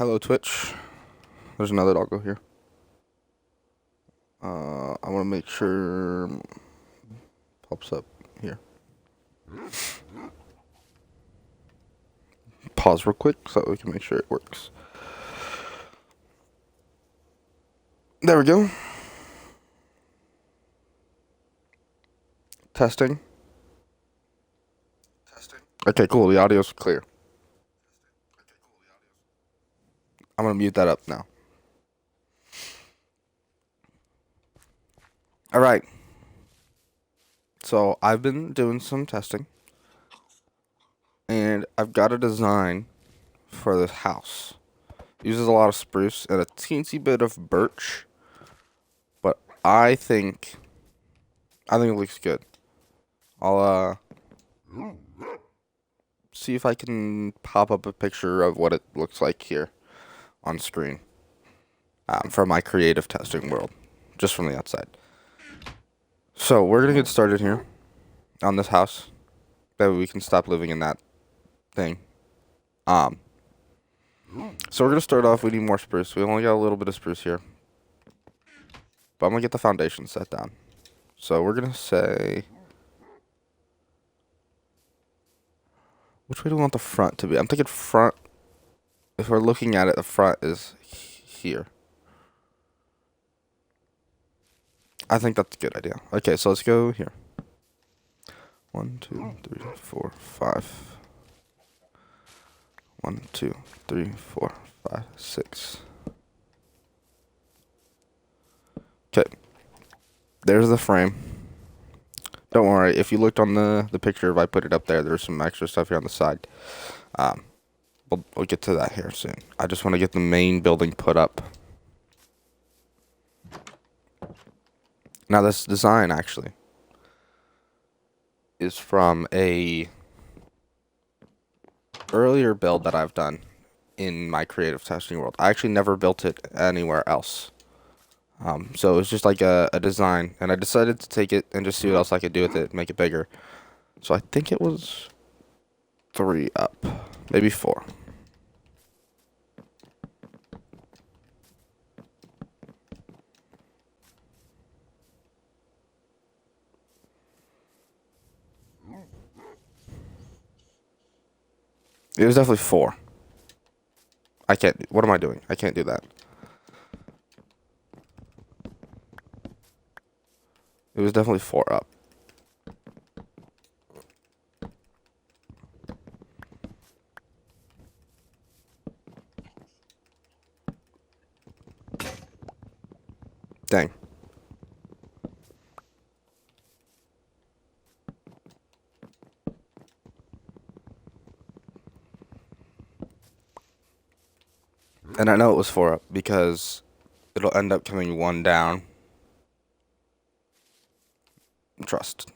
Hello, Twitch. There's another doggo here. I want to make sure pops up here. Pause real quick so we can make sure it works. There we go. Testing. Okay, cool. The audio's clear. I'm gonna mute that up now. All right. So I've been doing some testing, and I've got a design for this house. It uses a lot of spruce and a teensy bit of birch, but I think it looks good. I'll see if I can pop up a picture of what it looks like here on screen from my creative testing world, just from the outside. So we're gonna get started here on this house. That way we can stop living in that thing. So we're gonna start off. We need more spruce. We only got a little bit of spruce here, but I'm gonna get the foundation set down. So we're gonna say, which way do we want the front to be? I'm thinking front. If we're looking at it, the front is here. I think that's a good idea. Okay, so let's go here. 1, 2, 3, 4, 5. 1, 2, 3, 4, 5, 6. Okay. There's the frame. Don't worry, if you looked on the picture, if I put it up there's some extra stuff here on the side. We'll get to that here soon. I just want to get the main building put up. Now this design actually is from a earlier build that I've done in my creative testing world. I actually never built it anywhere else. So it was just like a design, and I decided to take it and just see what else I could do with it, make it bigger. So I think it was 3 up, maybe 4. It was definitely 4. I can't. What am I doing? I can't do that. It was definitely 4 up. Dang. And I know it was 4 up because it'll end up coming 1 down. Trust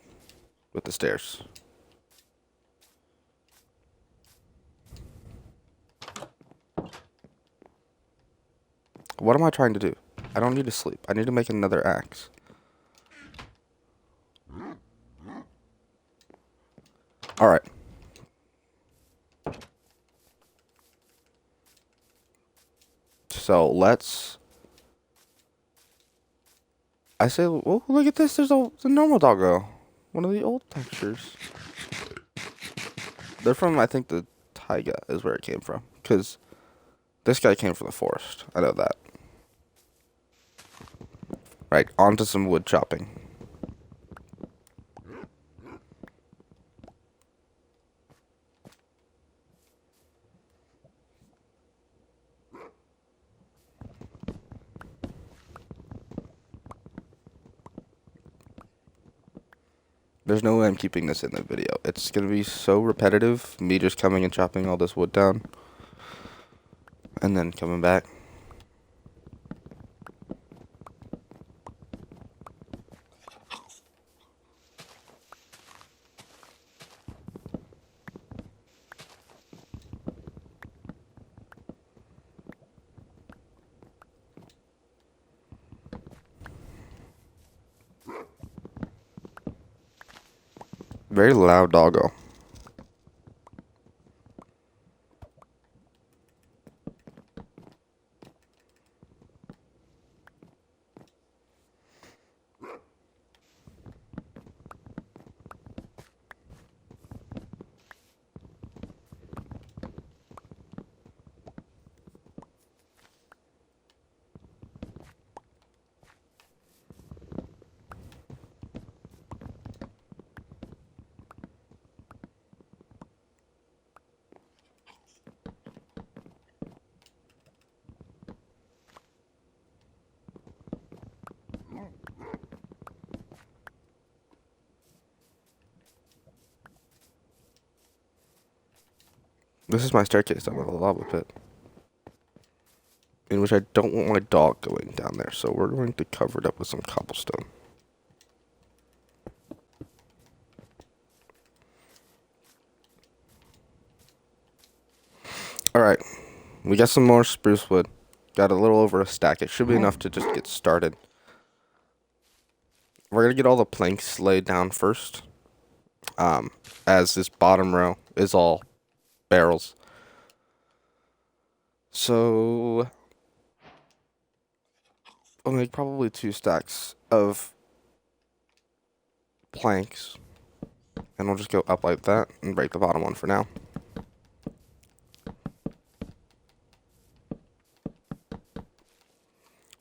with the stairs. What am I trying to do? I don't need to sleep. I need to make another axe. Alright. So let's... I say, oh, look at this. There's a normal doggo. One of the old textures. They're from, I think, the taiga is where it came from. Because this guy came from the forest. I know that. Right, on to some wood chopping. There's no way I'm keeping this in the video. It's going to be so repetitive, me just coming and chopping all this wood down. And then coming back. Very loud doggo. This is my staircase down to the lava pit, in which I don't want my dog going down there, so we're going to cover it up with some cobblestone. Alright, we got some more spruce wood. Got a little over a stack. It should be enough to just get started. We're going to get all the planks laid down first, as this bottom row is all barrels. So I'll make probably 2 stacks of planks, and we'll just go up like that and break the bottom one for now.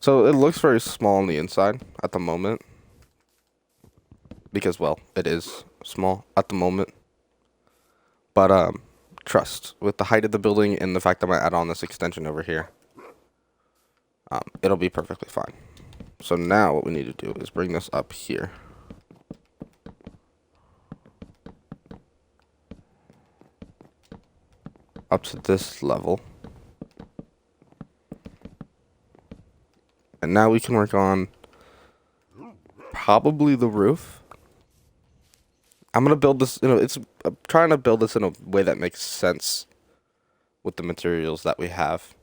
So it looks very small on the inside at the moment, because, well, it is small at the moment. But trust, with the height of the building and the fact that I'm gonna add on this extension over here, it'll be perfectly fine. So now what we need to do is bring this up here. Up to this level. And now we can work on probably the roof. I'm gonna build this, I'm trying to build this in a way that makes sense with the materials that we have.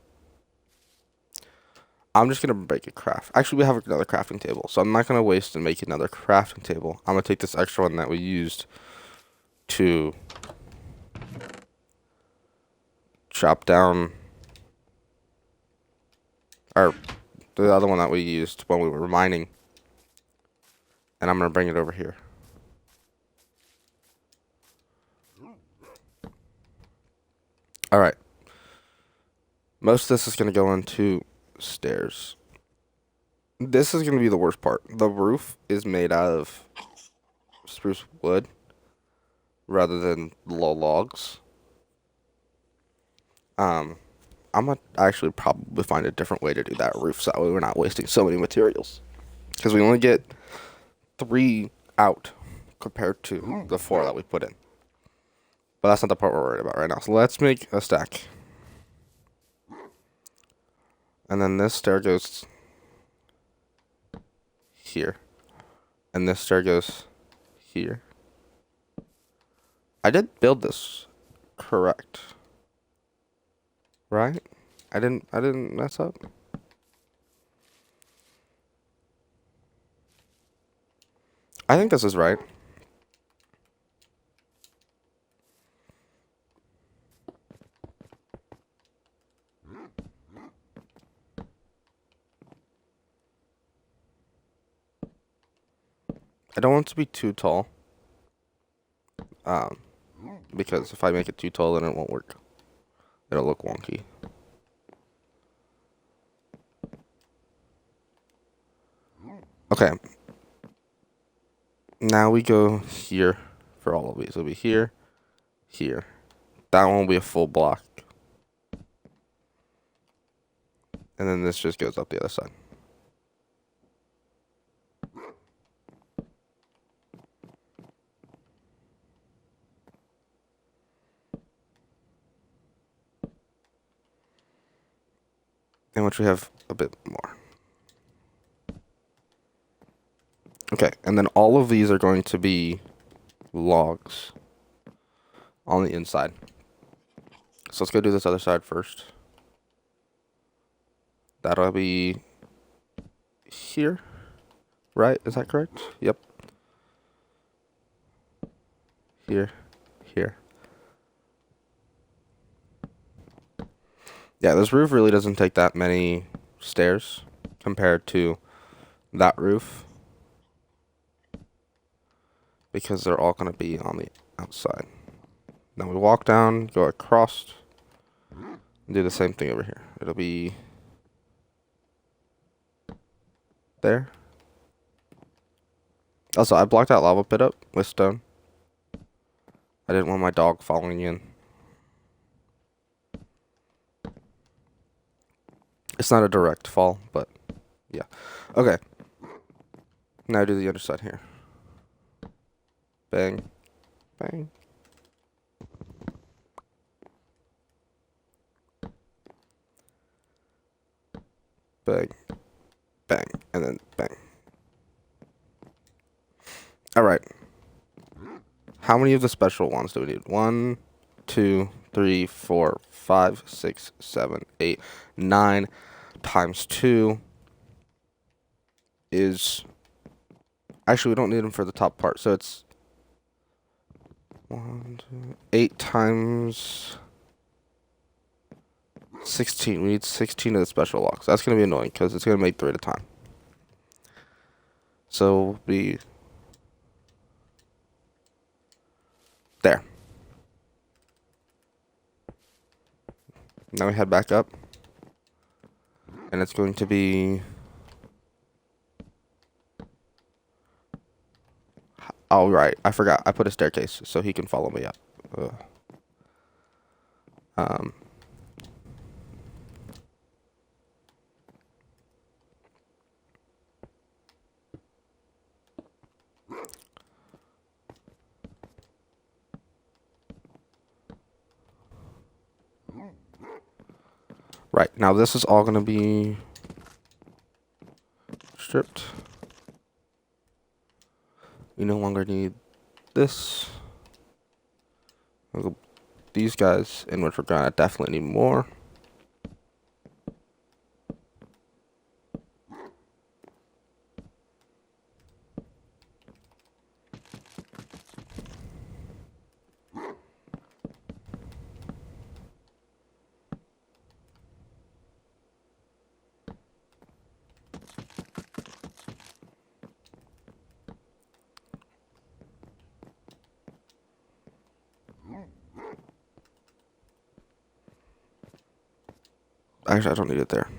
I'm just gonna break a craft. Actually, we have another crafting table, so I'm not gonna waste and make another crafting table. I'm gonna take this extra one that we used to chop down, or the other one that we used when we were mining, and I'm gonna bring it over here. Alright. Most of this is gonna go into stairs. This is gonna be the worst part. The roof is made out of spruce wood rather than logs. I'm gonna actually probably find a different way to do that roof, so that way we're not wasting so many materials. Because we only get 3 out compared to the 4 that we put in. But that's not the part we're worried about right now. So let's make a stack. And then this stair goes here. And this stair goes here. I did build this correct. Right? I didn't mess up. I think this is right. I don't want it to be too tall. Because if I make it too tall, then it won't work. It'll look wonky. Okay. Now we go here for all of these. It'll be here, here. That one will be a full block. And then this just goes up the other side. In which we have a bit more. Okay, and then all of these are going to be logs on the inside. So let's go do this other side first. That'll be here, right? Is that correct? Yep. Here, here. Yeah, this roof really doesn't take that many stairs compared to that roof, because they're all going to be on the outside. Now we walk down, go across, and do the same thing over here. It'll be there. Also, I blocked that lava pit up with stone. I didn't want my dog following in. It's not a direct fall, but yeah. Okay. Now do the other side here. Bang. Bang. bang, bang, and then bang. All right. How many of the special ones do we need? 1, 2, 3, 4, 5, 6, 7, 8, 9 times 2 is... Actually, we don't need them for the top part, so it's 8 times 16. We need 16 of the special locks. That's going to be annoying because it's going to make 3 at a time. So be there. Now we head back up, and it's going to be... Oh, right. I forgot. I put a staircase so he can follow me up. Ugh. Right. Now this is all going to be stripped. We no longer need this. These guys, in which we're going to definitely need more. Actually, I don't need it there.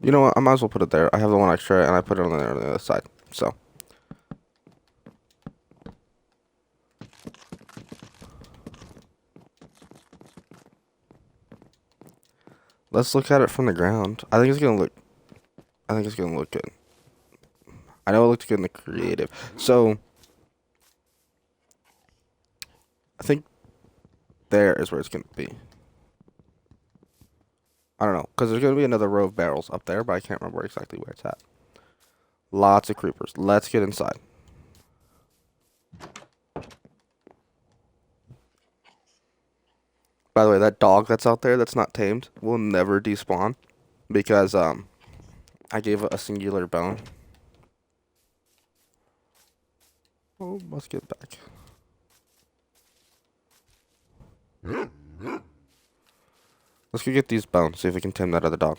You know what? I might as well put it there. I have the one extra, and I put it on the other side. So. Let's look at it from the ground. I think it's gonna look good. I know it looked good in the creative. So I think there is where it's gonna be. I don't know, because there's gonna be another row of barrels up there, but I can't remember exactly where it's at. Lots of creepers. Let's get inside. By the way, that dog that's out there that's not tamed will never despawn because I gave it a singular bone. Oh, let's get back. Let's go get these bones, see if we can tame that other dog.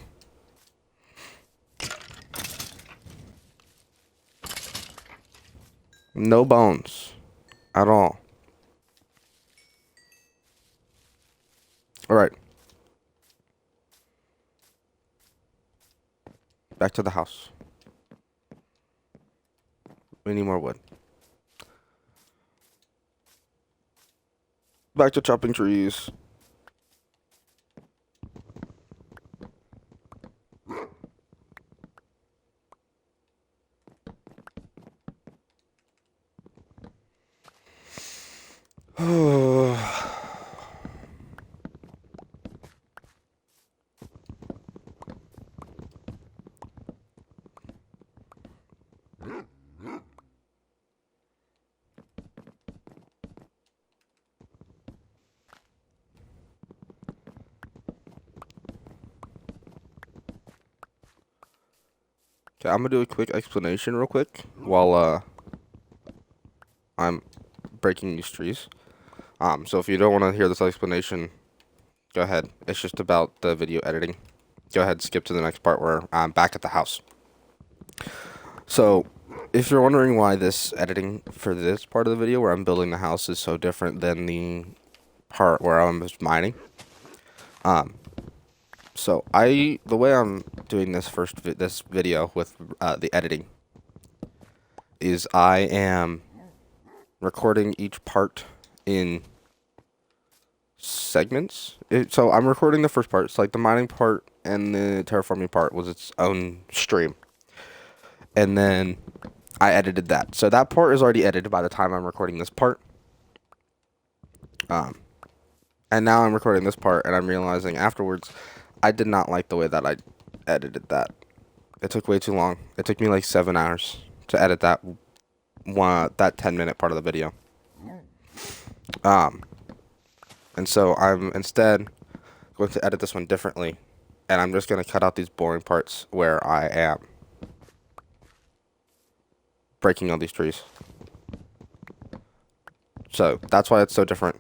No bones at all. All right. Back to the house. We need more wood. Back to chopping trees. Okay, I'm gonna do a quick explanation real quick while I'm breaking these trees. So if you don't want to hear this explanation, go ahead. It's just about the video editing. Go ahead, skip to the next part where I'm back at the house. So, if you're wondering why this editing for this part of the video where I'm building the house is so different than the part where I'm just mining, so the way I'm doing this this video with the editing is I am recording each part in segments. So I'm recording the first part. It's like the mining part and the terraforming part was its own stream. And then I edited that. So that part is already edited by the time I'm recording this part. And now I'm recording this part and I'm realizing afterwards I did not like the way that I edited that. It took way too long. It took me like 7 hours to edit that 10-minute part of the video. Um, and so I'm instead going to edit this one differently, and I'm just going to cut out these boring parts where I am breaking all these trees. So that's why it's so different.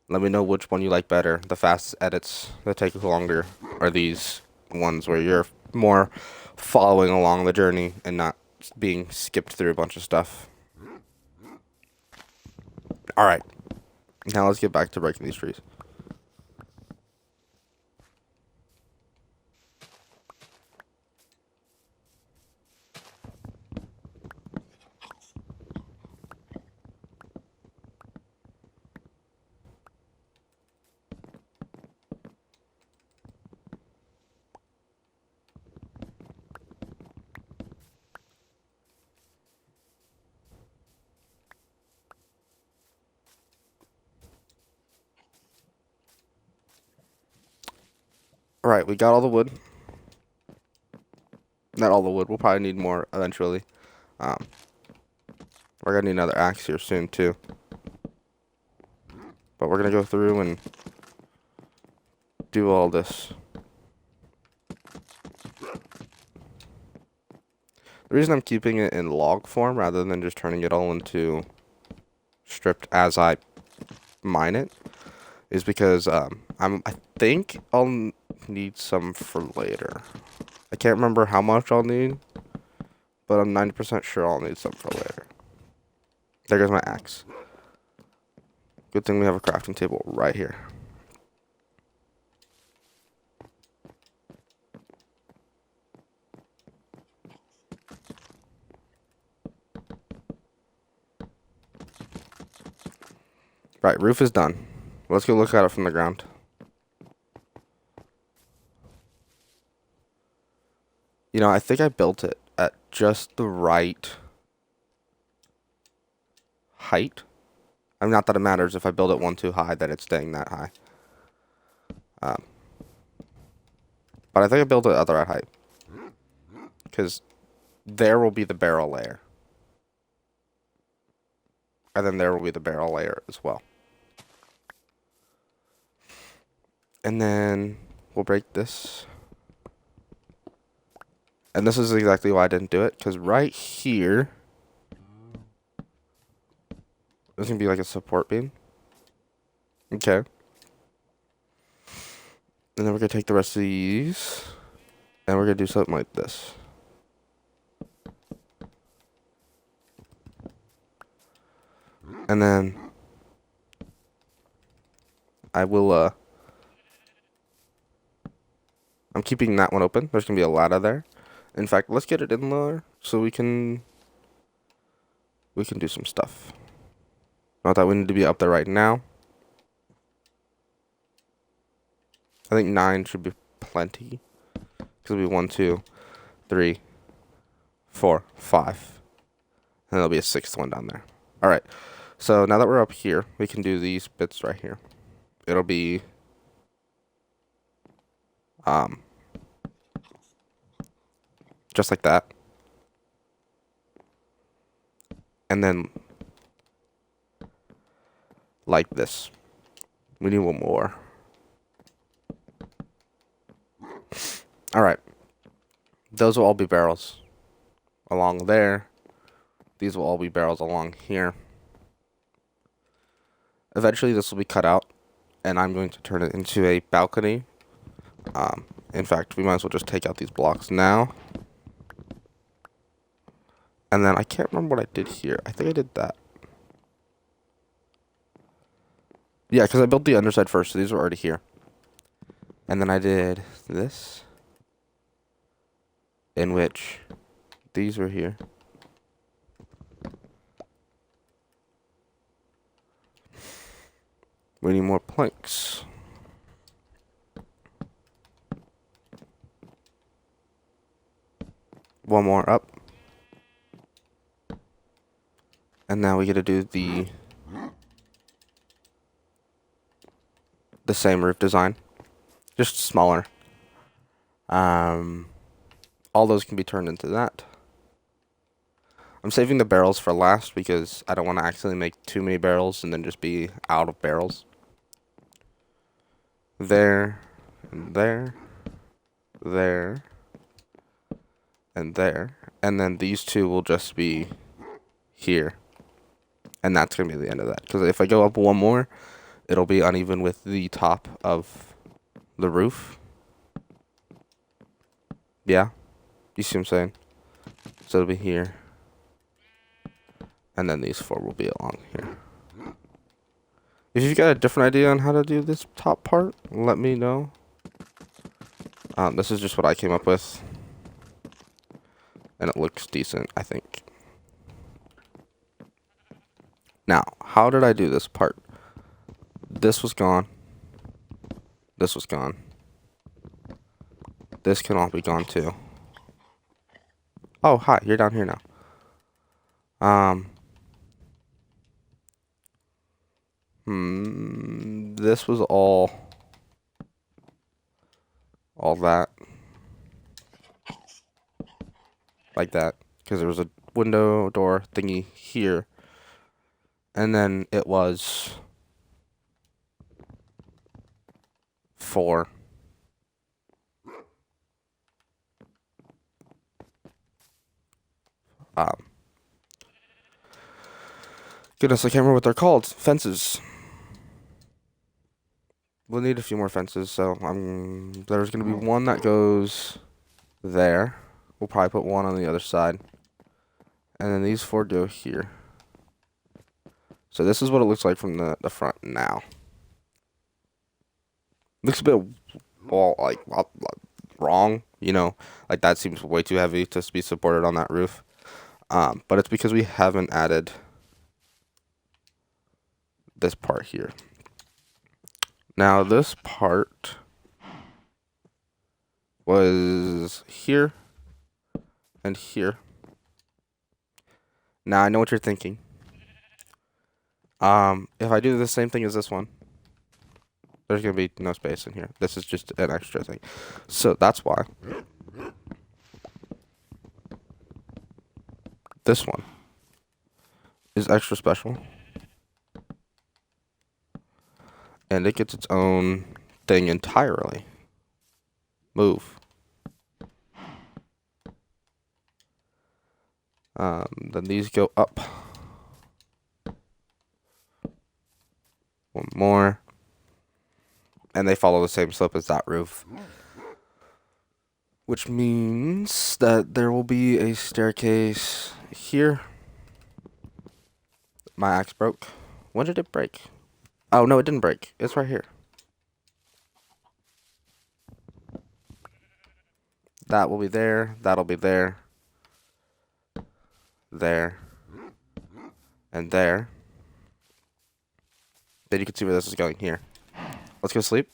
Let me know which one you like better. The fast edits that take longer, or these ones where you're more following along the journey and not being skipped through a bunch of stuff. Alright, now let's get back to breaking these trees. Alright, we got all the wood. Not all the wood, we'll probably need more eventually. We're gonna need another axe here soon too. But we're gonna go through and do all this. The reason I'm keeping it in log form rather than just turning it all into stripped as I mine it is because I think I'll need some for later. I can't remember how much I'll need, but I'm 90% sure I'll need some for later. There goes my axe. Good thing we have a crafting table right here. Right, roof is done. Let's go look at it from the ground. You know, I think I built it at just the right height. I mean, not that it matters if I build it one too high, that it's staying that high. But I think I built it at the right height. Because there will be the barrel layer. And then there will be the barrel layer as well. And then we'll break this. And this is exactly why I didn't do it. Because right here, there's going to be like a support beam. Okay. And then we're going to take the rest of these. And we're going to do something like this. And then I will, I'm keeping that one open. There's going to be a ladder there. In fact, let's get it in there so we can do some stuff. Not that we need to be up there right now. I think 9 should be plenty. Because it'll be 1, 2, 3, 4, 5. And there'll be a 6th one down there. Alright. So now that we're up here, we can do these bits right here. It'll be just like that. And then like this. We need one more. Alright. Those will all be barrels along there. These will all be barrels along here. Eventually this will be cut out, and I'm going to turn it into a balcony. In fact, we might as well just take out these blocks now. And then I can't remember what I did here. I think I did that. Yeah, because I built the underside first, so these were already here. And then I did this, in which these were here. We need more planks. One more up. And now we get to do the same roof design. just smaller. All those can be turned into that. I'm saving the barrels for last because I don't want to accidentally make too many barrels and then just be out of barrels. There, and there, there, and there. And then these two will just be here. And that's going to be the end of that. Because if I go up one more, it'll be uneven with the top of the roof. Yeah? You see what I'm saying? So it'll be here. And then these four will be along here. If you've got a different idea on how to do this top part, let me know. This is just what I came up with. And it looks decent, I think. Now, how did I do this part? This was gone. This was gone. This can all be gone too. Oh, hi, you're down here now. This was all that. Like that. Because there was a window, door, thingy here. And then it was 4. Goodness, I can't remember what they're called. Fences. We'll need a few more fences, so there's going to be one that goes there. We'll probably put one on the other side. And then these 4 go here. So this is what it looks like from the front now. Looks a bit wrong, you know, like that seems way too heavy to be supported on that roof. But it's because we haven't added this part here. Now this part was here and here. Now I know what you're thinking. If I do the same thing as this one, there's gonna be no space in here. This is just an extra thing. So that's why this one is extra special. And it gets its own thing entirely. Move. Then these go up. One more. And they follow the same slope as that roof. Which means that there will be a staircase here. My axe broke. When did it break? Oh, no, it didn't break. It's right here. That will be there. That'll be there. There. And there. Then you can see where this is going here. Let's go sleep.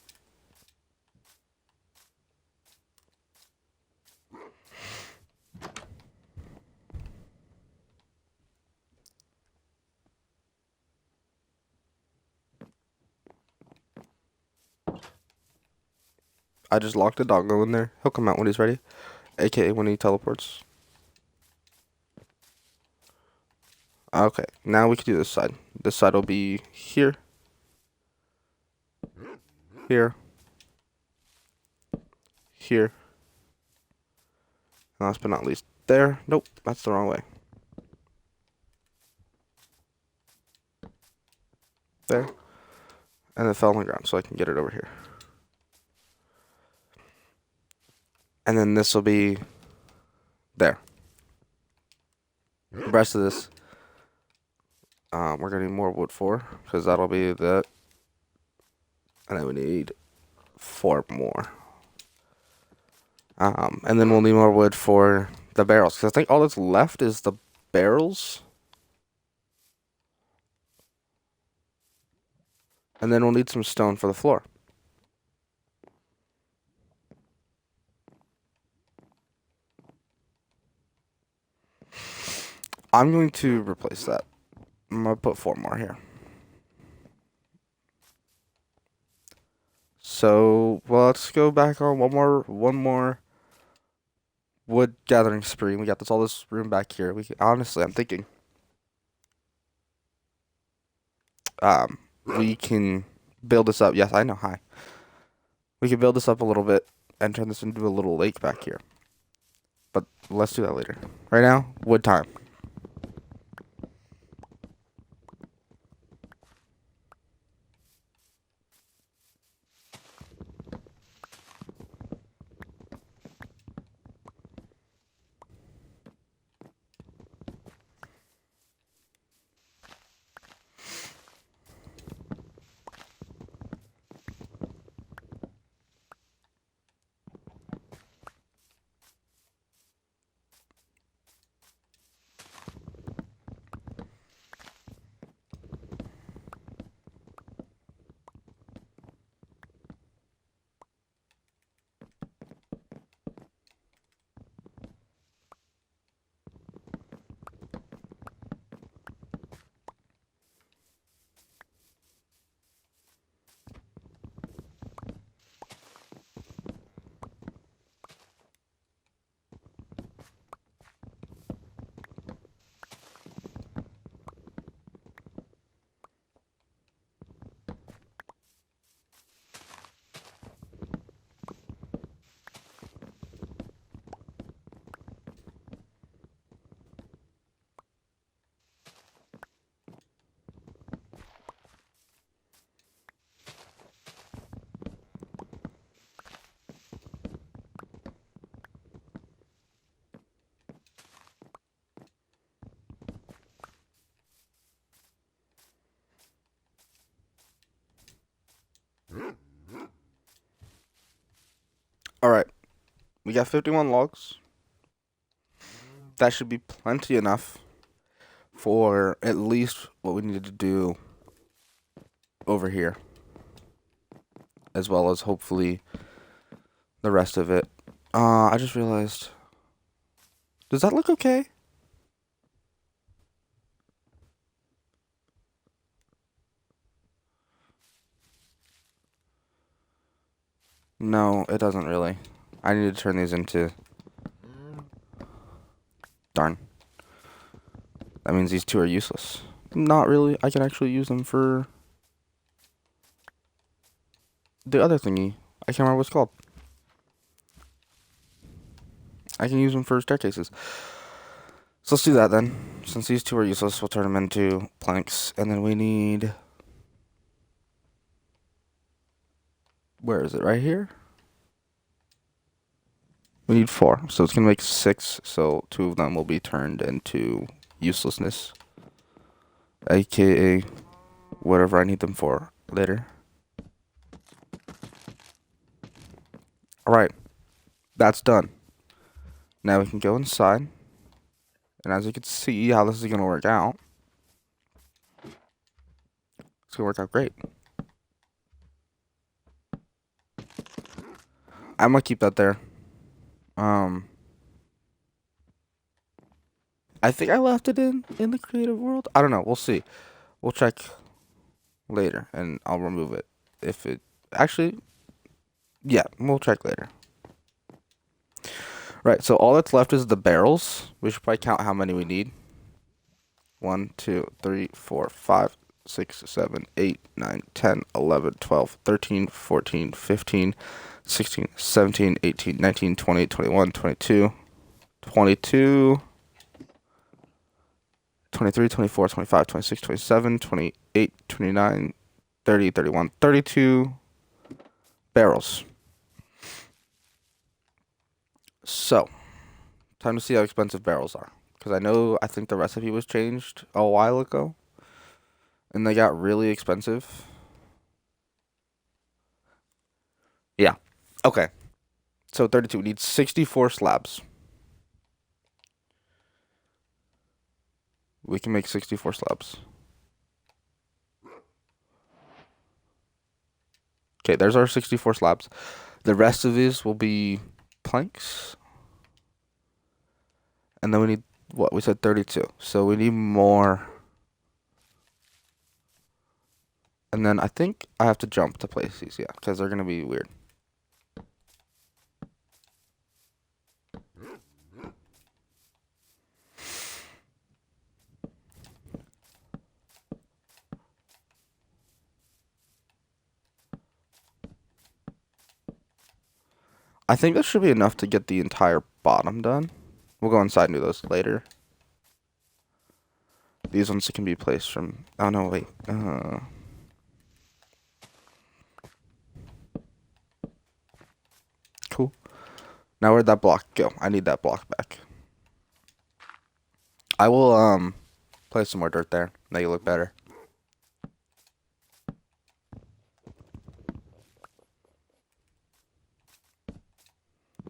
I just locked the doggo in there. He'll come out when he's ready. AKA when he teleports. Okay, now we can do this side. This side will be here. Here. Here. Last but not least, there. Nope, that's the wrong way. There. And it fell on the ground, so I can get it over here. And then this will be there. The rest of this, we're going to need more wood for, because that'll be that. And then we need 4 more. And then we'll need more wood for the barrels, because I think all that's left is the barrels. And then we'll need some stone for the floor. I'm going to replace that. I'm going to put 4 more here. So, well, let's go back on one more wood gathering spree. We got all this room back here. Honestly, I'm thinking, we can build this up. Yes, I know. Hi. We can build this up a little bit and turn this into a little lake back here. But let's do that later. Right now, wood time. All right. We got 51 logs. That should be plenty enough for at least what we need to do over here, as well as hopefully the rest of it. I just realized. Does that look okay? No, it doesn't really. I need to turn these into. Darn. That means these two are useless. Not really. I can actually use them for the other thingy. I can't remember what it's called. I can use them for staircases. So let's do that then. Since these two are useless, we'll turn them into planks. And then we need. Where is it? Right here? We need 4. So it's going to make 6. So 2 of them will be turned into uselessness. AKA whatever I need them for later. Alright. That's done. Now we can go inside. And as you can see how this is going to work out. It's going to work out great. I'm going to keep that there. I think I left it in the creative world. I don't know. We'll see. We'll check later, and I'll remove it if it actually. Yeah, we'll check later. Right. So all that's left is the barrels. We should probably count how many we need. 1, 2, 3, 4, 5, 6, 7, 8, 9, 10, 11, 12, 13, 14, 15, 16, 17, 18, 19, 20, 21, 22, 22. 23, 24, 25, 26, 27, 28, 29, 30, 31, 32 barrels. So, time to see how expensive barrels are. Because I think the recipe was changed a while ago. And they got really expensive. Yeah. Okay. So 32. We need 64 slabs. We can make 64 slabs. Okay, there's our 64 slabs. The rest of these will be planks. And then we need, what? We said 32. So we need more. And then I think I have to jump to place these, yeah, because they're going to be weird. I think that should be enough to get the entire bottom done. We'll go inside and do those later. These ones can be placed from... Oh, no, wait. Cool. Now where'd that block go? I need that block back. I will, place some more dirt there. Make it look better.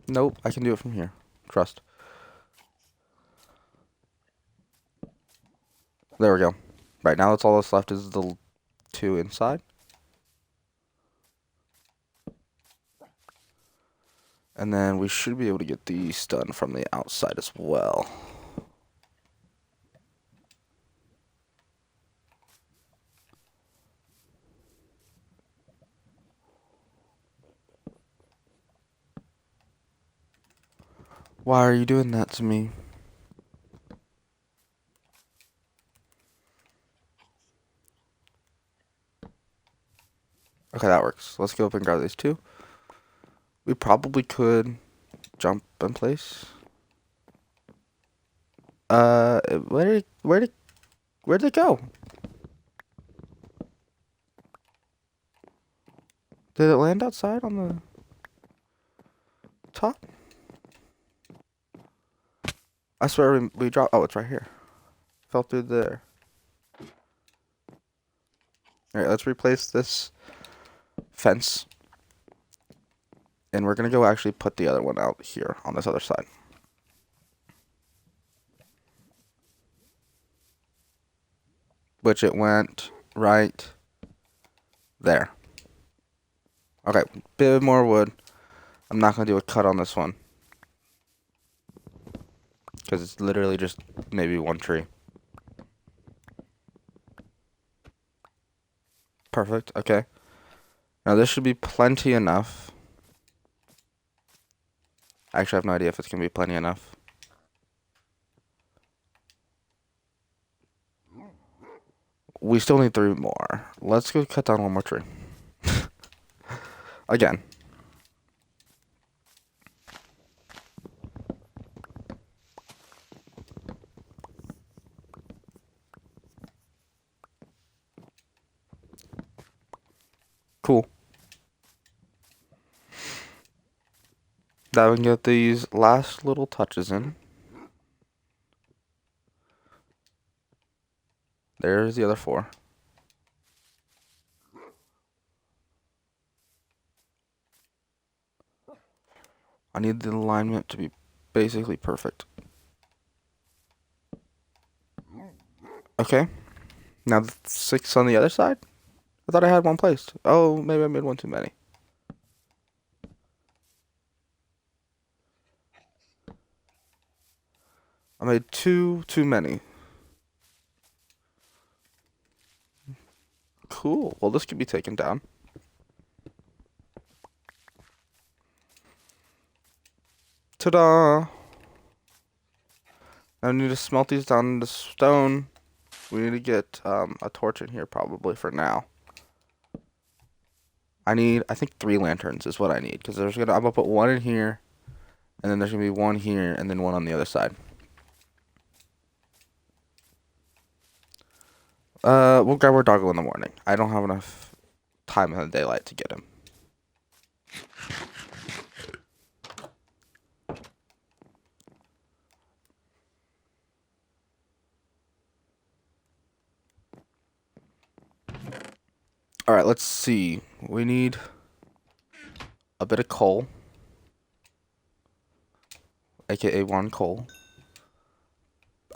Nope, I can do it from here. Trust. There we go. Right, now that's all that's left is the two inside. And then we should be able to get these done from the outside as well. Why are you doing that to me? Okay, that works. Let's go up and grab these two. We probably could jump in place. Where'd it go? Did it land outside on the top? I swear we dropped. Oh, it's right here. Fell through there. Alright, let's replace this fence. And we're gonna go actually put the other one out here on this other side. Which it went right there. Okay, bit more wood. I'm not gonna do a cut on this one. Because it's literally just maybe one tree. Perfect, okay. Now this should be plenty enough. Actually, I have no idea if it's gonna be plenty enough. We still need 3 more. Let's go cut down one more tree. Again. Cool. Now we can get these last little touches in. There's the other 4. I need the alignment to be basically perfect. Okay. Now the 6 on the other side? I thought I had one placed. Oh, maybe I made one too many. I made 2 too many. Cool. Well, this could be taken down. Ta-da! Now we need to smelt these down into stone. We need to get a torch in here probably for now. I think 3 lanterns is what I need. Because I'm gonna put 1 in here. And then there's gonna be 1 here and then 1 on the other side. We'll grab our doggo in the morning. I don't have enough time in the daylight to get him. Alright, let's see. We need a bit of coal. AKA 1 coal.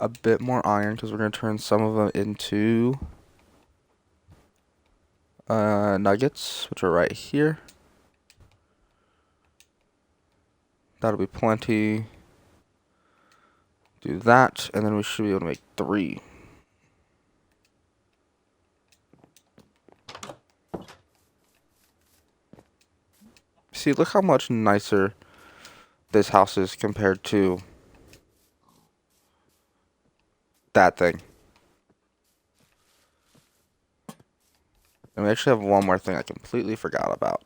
A bit more iron, because we're going to turn some of them into nuggets, which are right here. That'll be plenty. Do that, and then we should be able to make 3. See, look how much nicer this house is compared to that thing. And we actually have one more thing I completely forgot about.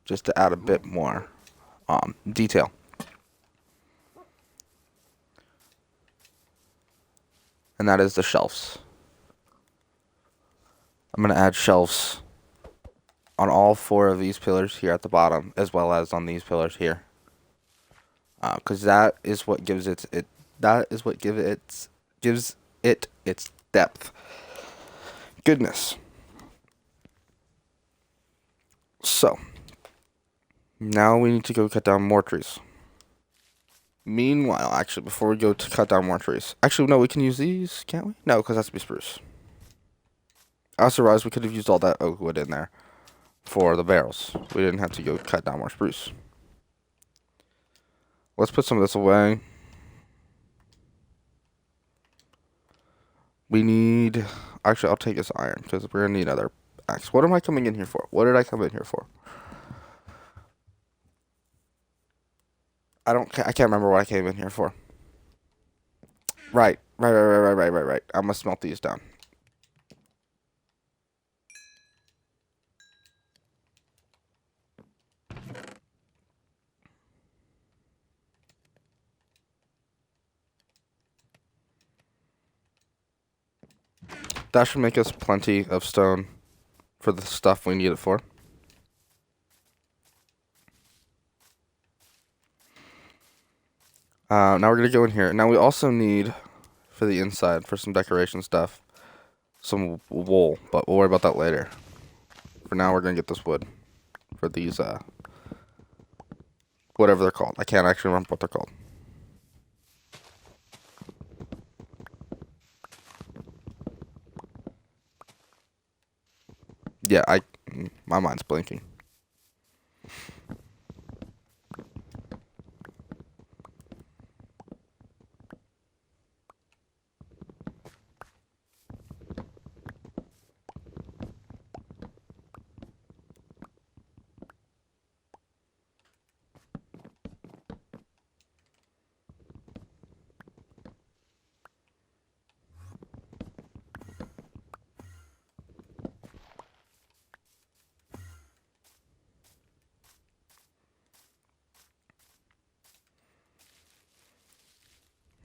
Just to add a bit more detail. And that is the shelves. I'm going to add shelves on all 4 of these pillars here at the bottom, as well as on these pillars here. Because that is what gives gives it its depth. Goodness. So, now we need to go cut down more trees. Meanwhile, actually, before we go to cut down more trees. Actually, no, we can use these, can't we? No, because that's to be spruce. I also realized we could have used all that oak wood in there for the barrels. We didn't have to go cut down more spruce. Let's put some of this away. We need... Actually, I'll take this iron, because we're going to need another axe. What am I coming in here for? What did I come in here for? I can't remember what I came in here for. Right. I'm gonna smelt these down. That should make us plenty of stone for the stuff we need it for. Now we're gonna go in here. Now we also need, for the inside, for some decoration stuff, some wool, but we'll worry about that later. For now, we're gonna get this wood for these, whatever they're called. I can't actually remember what they're called. Yeah, my mind's blinking.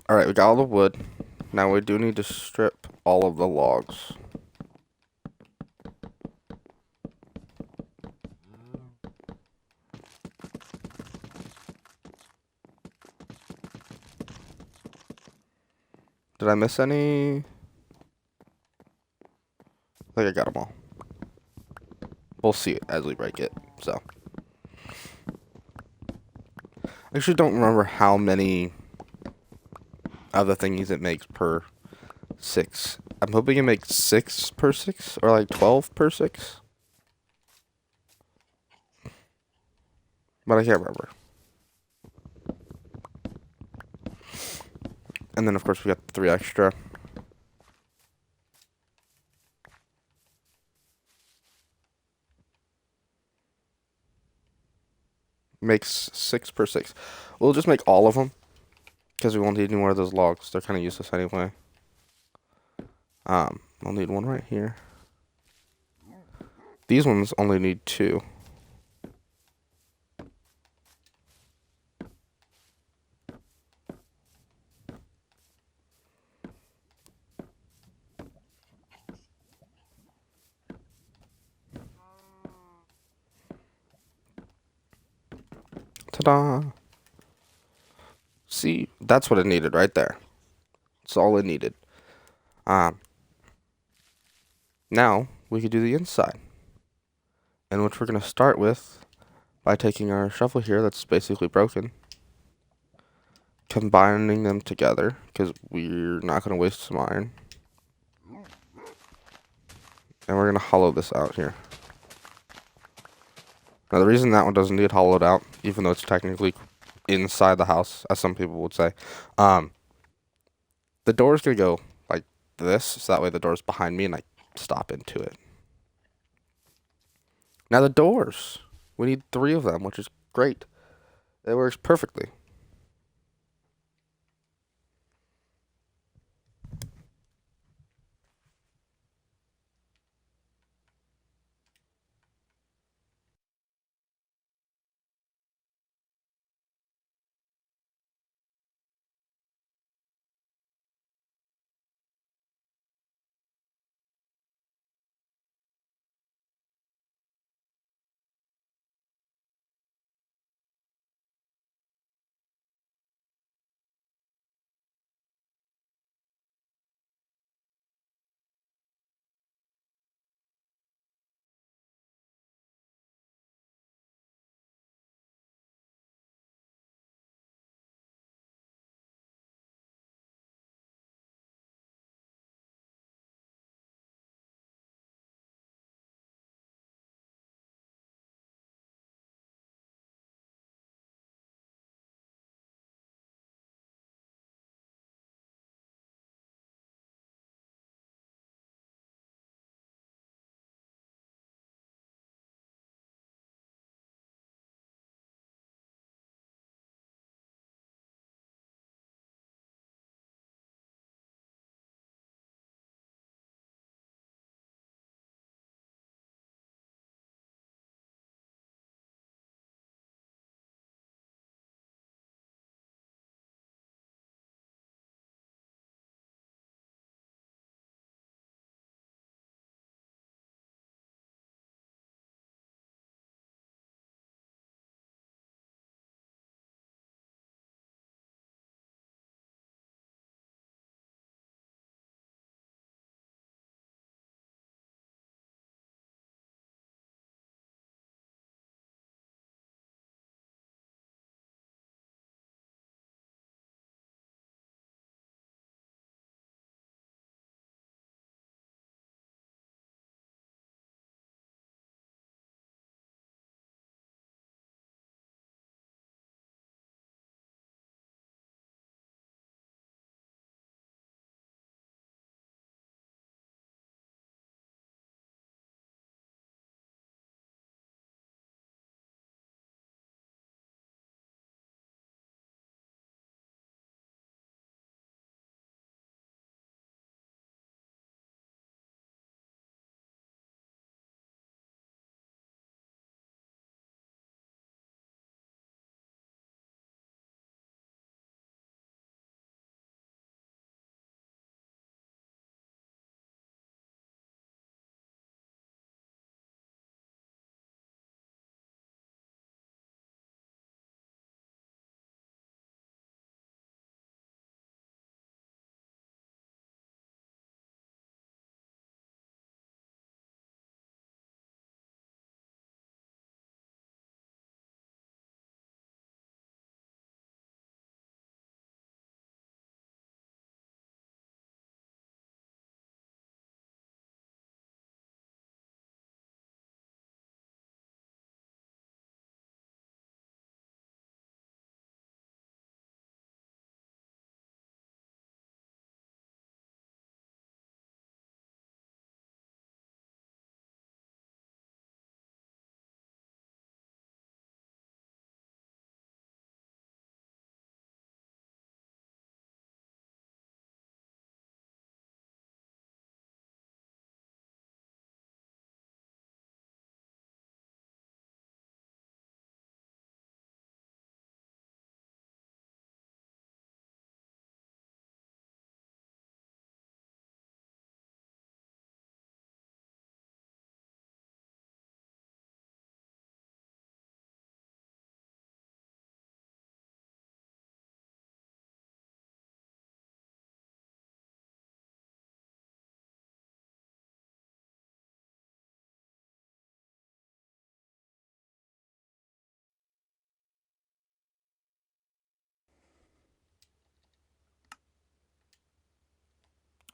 Alright, we got all the wood. Now we do need to strip all of the logs. Did I miss any? I think I got them all. We'll see it as we break it, so. I actually don't remember how many of the thingies it makes per 6. I'm hoping it makes 6 per 6, or like 12 per 6. But I can't remember. And then, of course, we got 3 extra. Makes 6 per 6. We'll just make all of them, because we won't need any more of those logs. They're kind of useless anyway. I'll need one right here. These ones only need 2. Ta-da! See, that's what it needed right there. That's all it needed. Now we could do the inside, and which we're gonna start with by taking our shovel here that's basically broken, combining them together because we're not gonna waste some iron, and we're gonna hollow this out here. Now the reason that one doesn't need hollowed out, even though it's technically inside the house, as some people would say, the door's gonna go like this, so that way the door's behind me and I stop into it. Now the doors. We need 3 of them, which is great. It works perfectly.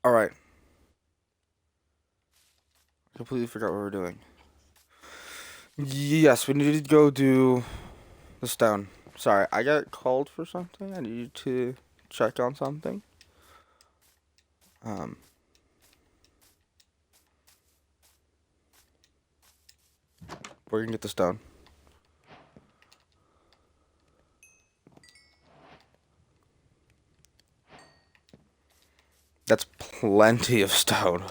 All right. Completely forgot what we're doing. Yes, we need to go do the stone. Sorry, I got called for something. I needed to check on something. Um, We're gonna get the stone. That's plenty of stone.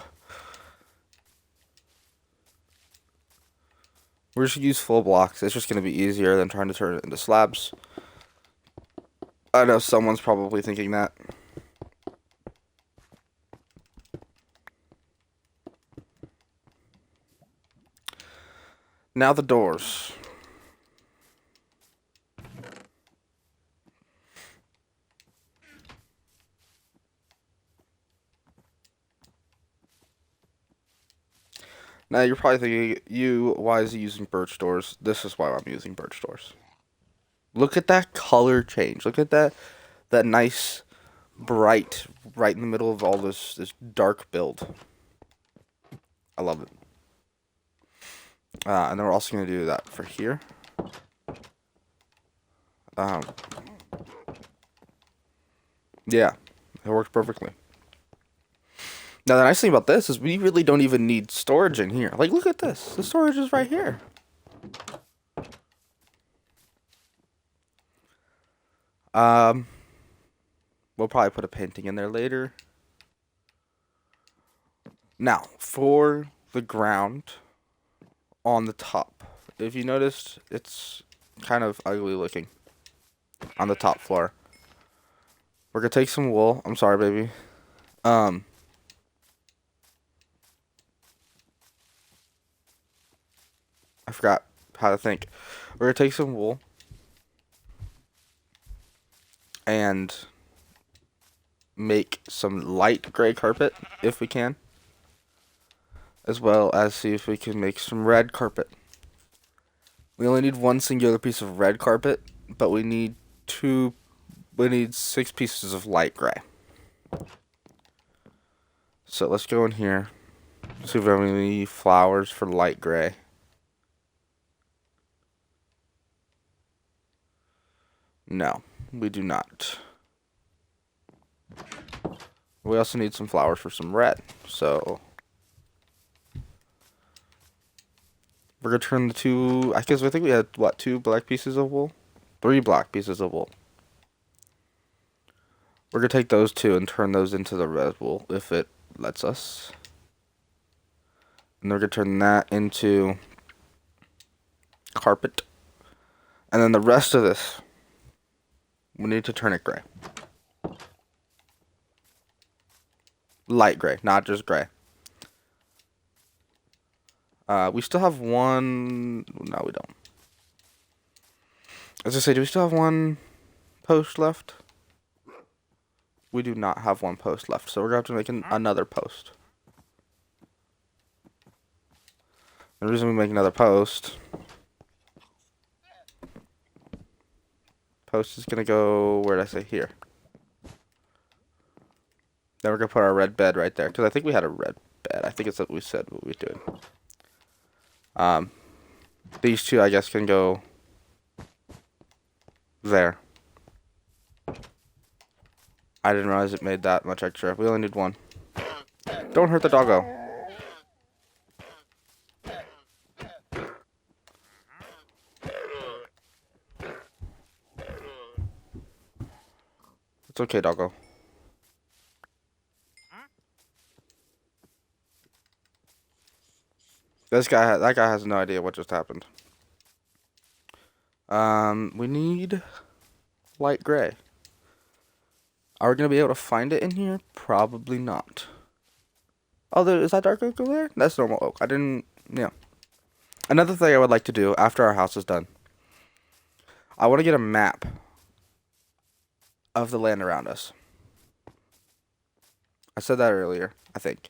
We're just gonna use full blocks. It's just gonna be easier than trying to turn it into slabs. I know someone's probably thinking that. Now the doors. Now you're probably thinking, why is he using birch doors? This is why I'm using birch doors. Look at that color change. Look at that nice bright right in the middle of all this dark build. I love it. And then we're also gonna do that for here. Yeah, it works perfectly. Now, the nice thing about this is we really don't even need storage in here. Like, look at this. The storage is right here. We'll probably put a painting in there later. Now, for the ground on the top. If you noticed, it's kind of ugly looking on the top floor. We're gonna take some wool. I'm sorry, baby. I forgot how to think. We're gonna take some wool and make some light gray carpet if we can, as well as see if we can make some red carpet. We only need one singular piece of red carpet, but we need 6 pieces of light gray. So let's go in here, see if we have any flowers for light gray. No, we do not. We also need some flowers for some red, so we're gonna turn the two. I think we had what, 2 black pieces of wool, 3 black pieces of wool. We're gonna take those 2 and turn those into the red wool if it lets us, and we're gonna turn that into carpet, and then the rest of this we need to turn it gray, light gray, not just gray. We still have one. No, we don't. As I say, do we still have one post left? We do not have one post left, so we're going to have to make another post. The reason we make another post is going to go, where did I say? Here. Then we're going to put our red bed right there, because I think we had a red bed. I think it's what we said what we did. These 2, I guess, can go there. I didn't realize it made that much extra. We only need 1. Don't hurt the doggo. It's okay, doggo. That guy has no idea what just happened. We need light gray. Are we gonna be able to find it in here? Probably not. Oh, is that dark oak over there? That's normal oak. I didn't, yeah. Another thing I would like to do after our house is done, I want to get a map of the land around us. I said that earlier, I think.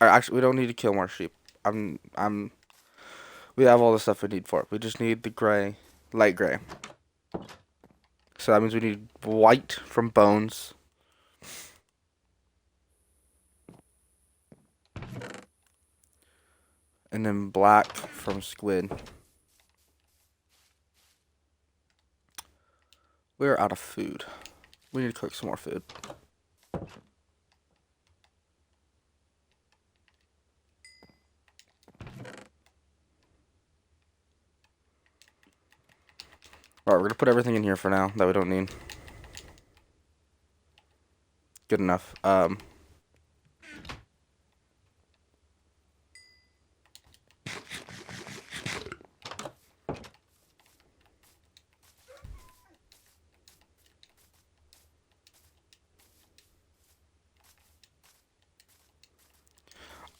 Actually, we don't need to kill more sheep. We have all the stuff we need for it. We just need the gray, light gray. So that means we need white from bones. And then black from squid. We're out of food. We need to cook some more food. Alright, we're gonna put everything in here for now that we don't need. Good enough.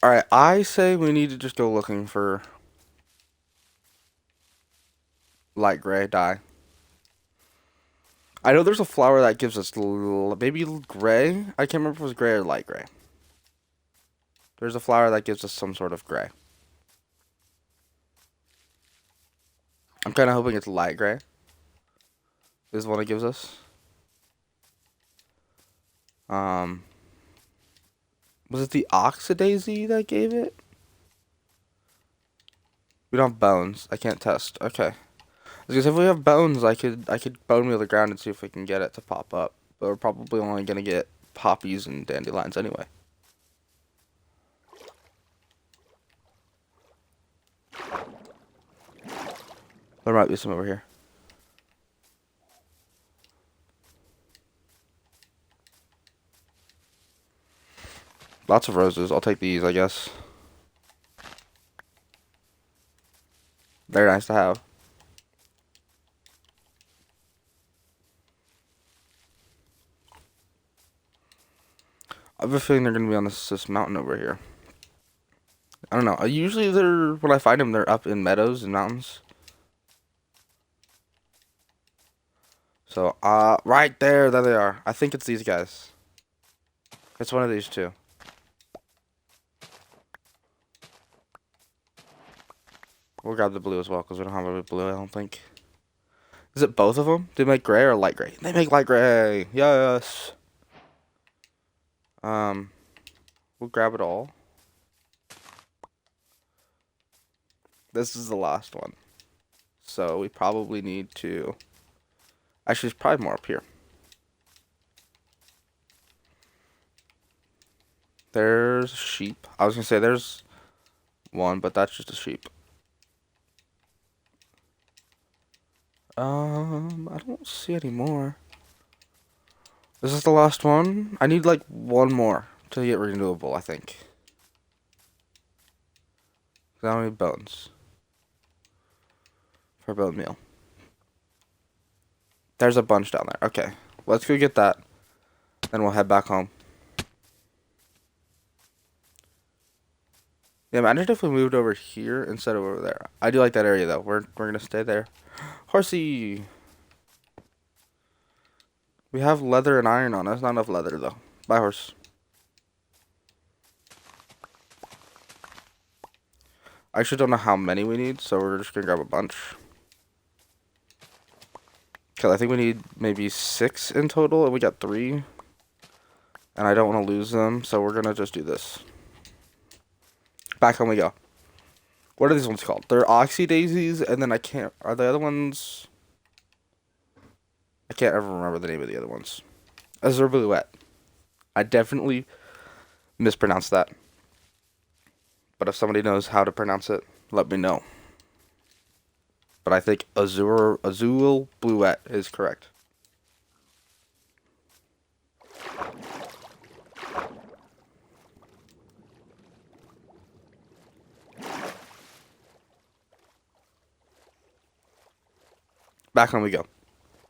Alright, I say we need to just go looking for light gray dye. I know there's a flower that gives us maybe gray. I can't remember if it was gray or light gray. There's a flower that gives us some sort of gray. I'm kind of hoping it's light gray. This is what it gives us. Was it the oxidazy that gave it? We don't have bones. I can't test. Okay. Because if we have bones, I could bone wheel the ground and see if we can get it to pop up. But we're probably only gonna get poppies and dandelions anyway. There might be some over here. Lots of roses. I'll take these, I guess. They're nice to have. I have a feeling they're gonna be on this mountain over here. I don't know. Usually when I find them, they're up in meadows and mountains. So, right there they are. I think it's these guys. It's one of these two. We'll grab the blue as well, because we don't have a blue, I don't think. Is it both of them? Do they make gray or light gray? They make light gray! Yes! We'll grab it all. This is the last one. So, we probably need to... Actually, there's probably more up here. There's sheep. I was gonna say there's one, but that's just a sheep. I don't see any more. This is the last one. I need like one more to get renewable, I think. I don't need bones for bone meal. There's a bunch down there. Okay, let's go get that. Then we'll head back home. Yeah, imagine if we moved over here instead of over there. I do like that area though. We're gonna stay there. Horsey. We have leather and iron on us. Not enough leather though. Bye, horse. I actually don't know how many we need, so we're just gonna grab a bunch. Cause I think we need maybe 6 in total, and we got 3. And I don't want to lose them, so we're gonna just do this. Back home we go. What are these ones called? They're oxy daisies, and then are the other ones... I can't ever remember the name of the other ones. Azure Bluette. I definitely mispronounced that. But if somebody knows how to pronounce it, let me know. But I think Azure Bluette is correct. Back home we go.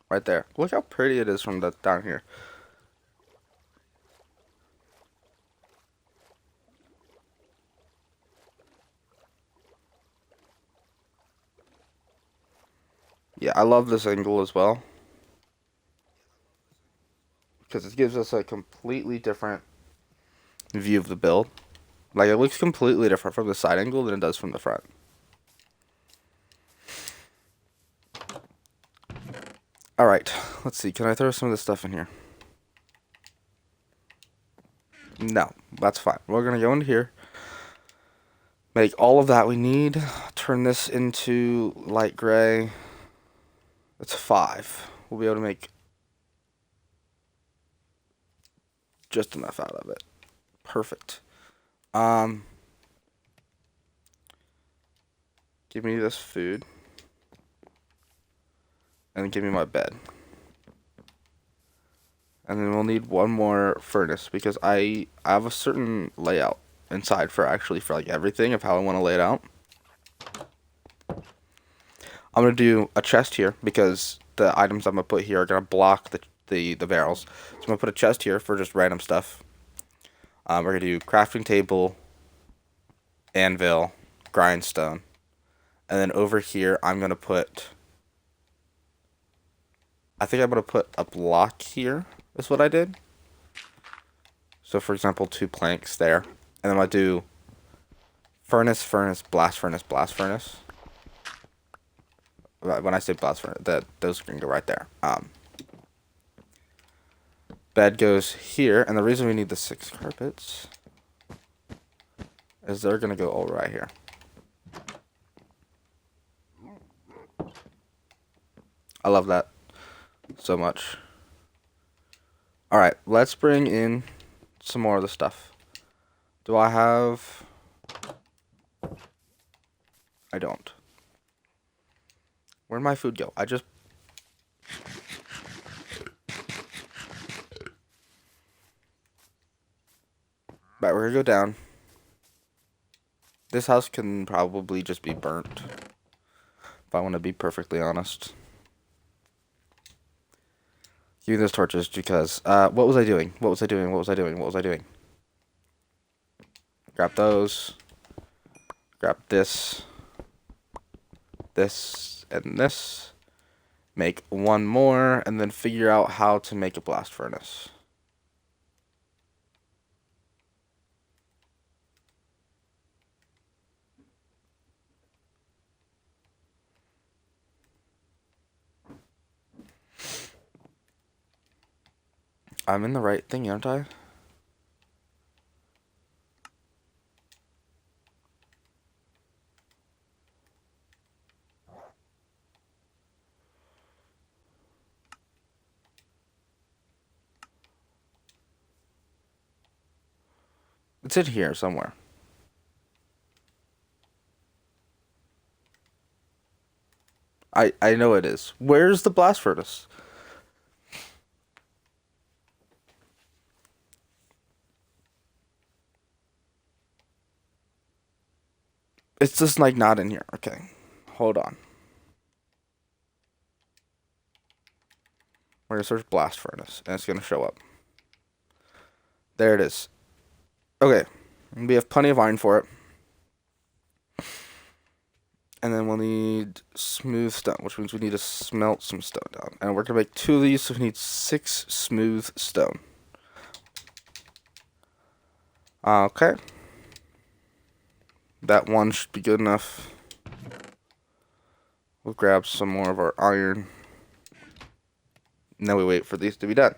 Right there. Look how pretty it is from down here. Yeah, I love this angle as well. Because it gives us a completely different view of the build. Like, it looks completely different from the side angle than it does from the front. Alright, let's see. Can I throw some of this stuff in here? No, that's fine. We're going to go into here. Make all of that we need. Turn this into light gray. That's 5. We'll be able to make just enough out of it. Perfect. Give me this food. And give me my bed. And then we'll need one more furnace because I have a certain layout inside for like everything of how I want to lay it out. I'm gonna do a chest here because the items I'm gonna put here are gonna block the barrels. So I'm gonna put a chest here for just random stuff. We're gonna do crafting table, anvil, grindstone, and then over here I'm gonna put. I think I'm gonna put a block here. Is what I did. So for example, 2 planks there, and then I'm gonna do furnace, furnace, blast furnace, blast furnace. When I say blast furnace, those can go right there. Bed goes here, and the reason we need the 6 carpets is they're gonna go all right here. I love that so much. All right, let's bring in some more of the stuff. Do I have? I don't. Where'd my food go? Right, we're gonna go down. This house can probably just be burnt, if I want to be perfectly honest. Give me those torches because, what was I doing? What was I doing? What was I doing? What was I doing? Grab those. Grab this. This and this. Make one more, and then figure out how to make a blast furnace. I'm in the right thing, aren't I? It's in here somewhere. I know it is. Where's the blast furnace? It's just like not in here. Okay. Hold on. We're gonna search blast furnace and it's gonna show up. There it is. Okay. We have plenty of iron for it. And then we'll need smooth stone, which means we need to smelt some stone down. And we're gonna make 2 of these, so we need 6 smooth stone. Okay. That one should be good enough. We'll grab some more of our iron. Now we wait for these to be done.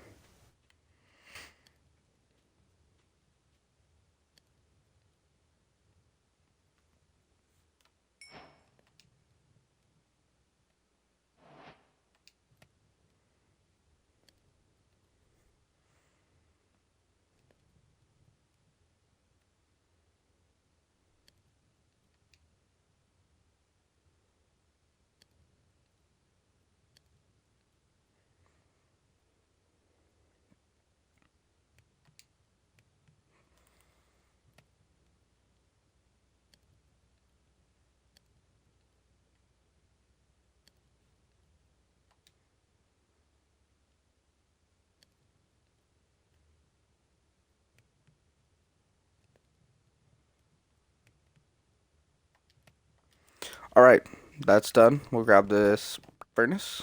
Alright, that's done. We'll grab this furnace.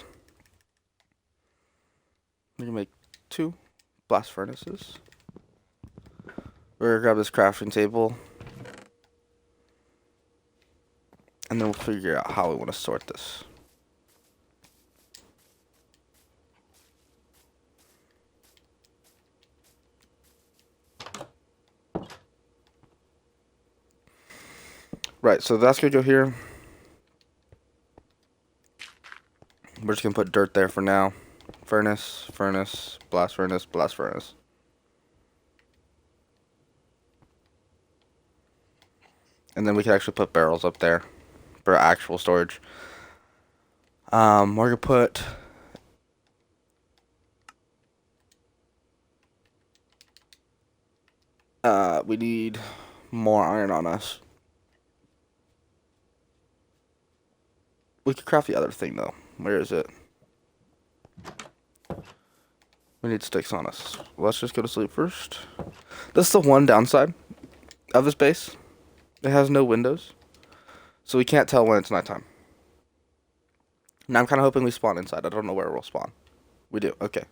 We can make 2 blast furnaces. We're gonna grab this crafting table. And then we'll figure out how we want to sort this. Right, so that's gonna go here. We're just gonna put dirt there for now. Furnace, furnace, blast furnace, blast furnace. And then we can actually put barrels up there for actual storage. We're gonna put we need more iron on us. We could craft the other thing though. Where is it? We need sticks on us. Let's just go to sleep first. That's the one downside of this base. It has no windows, so we can't tell when it's nighttime. Now I'm kind of hoping we spawn inside. I don't know where we'll spawn. We do. Okay.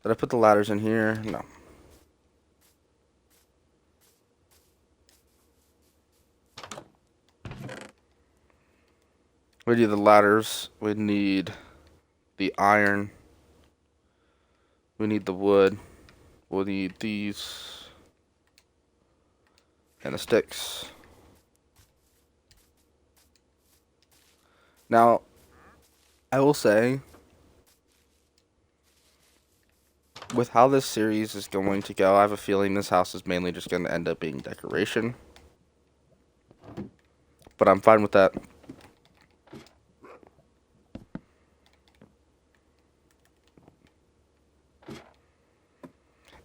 Did I put the ladders in here? No. We need the ladders. We need the iron. We need the wood. We'll need these. And the sticks. Now, I will say, with how this series is going to go, I have a feeling this house is mainly just going to end up being decoration. But I'm fine with that.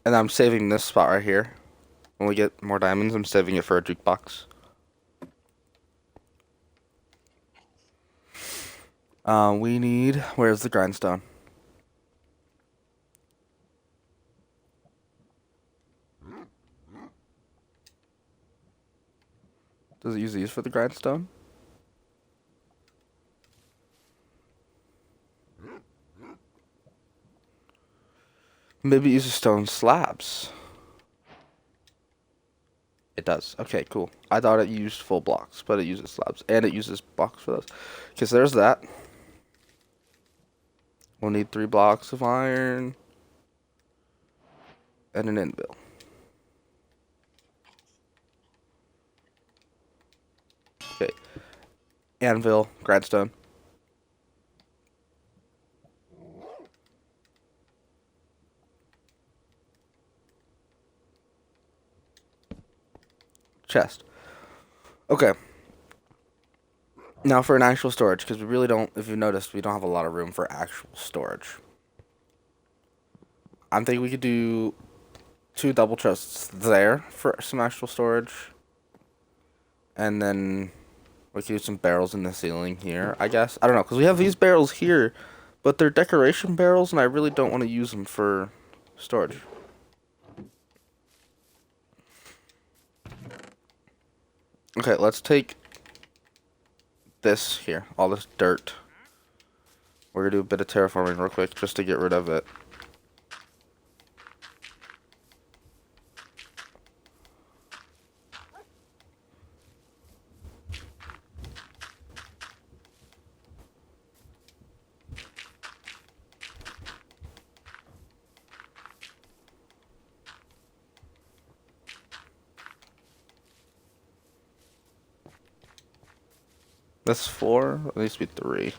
And I'm saving this spot right here. When we get more diamonds, I'm saving it for a jukebox. We need... Where's the grindstone? Does it use these for the grindstone? Maybe it uses stone slabs. It does. Okay, cool. I thought it used full blocks, but it uses slabs. And it uses blocks for those. Okay, so there's that. We'll need 3 blocks of iron. And an anvil. Okay. Anvil, grindstone. Chest. Okay. Now for an actual storage, because we really don't, if you noticed, we don't have a lot of room for actual storage. I'm thinking we could do 2 double chests there for some actual storage. And then we could do some barrels in the ceiling here, I guess. I don't know, because we have these barrels here, but they're decoration barrels, and I really don't want to use them for storage. Okay, let's take this here, all this dirt. We're going to do a bit of terraforming real quick, just to get rid of it. That's 4? It needs to be 3.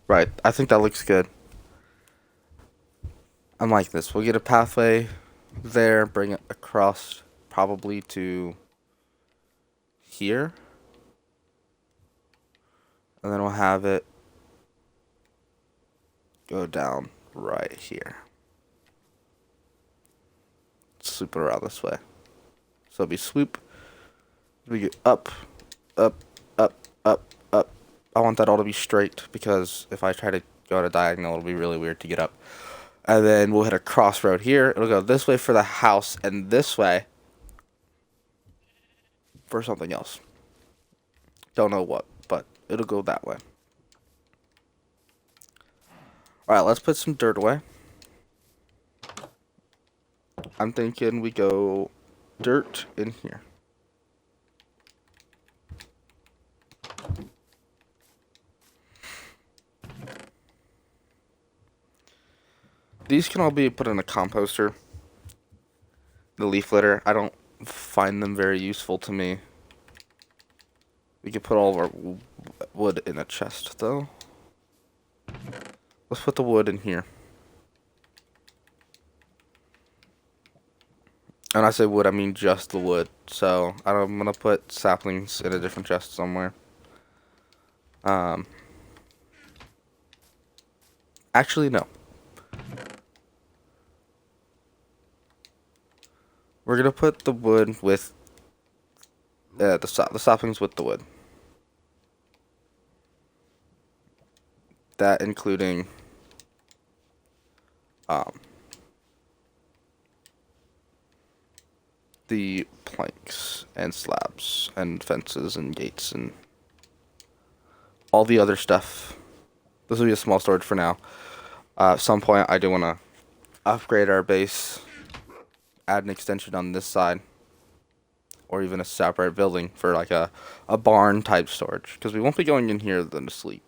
Right, I think that looks good. I like this. We'll get a pathway there, bring it across probably to here. And then we'll have it go down right here. Swoop it around this way. So it'll be swoop. We get up, up, up, up, up. I want that all to be straight because if I try to go at a diagonal, it'll be really weird to get up. And then we'll hit a crossroad here. It'll go this way for the house and this way for something else. Don't know what, but it'll go that way. Alright, let's put some dirt away. I'm thinking we go dirt in here. These can all be put in a composter. The leaf litter, I don't find them very useful to me. We could put all of our wood in a chest, though. Let's put the wood in here. And I say wood, I mean just the wood. So I'm gonna put saplings in a different chest somewhere. Actually, no. We're gonna put the wood with the saplings with the wood. That including the planks and slabs and fences and gates and all the other stuff. This will be a small storage for now. At some point, I do want to upgrade our base, add an extension on this side, or even a separate building for like a barn type storage, because we won't be going in here then to sleep.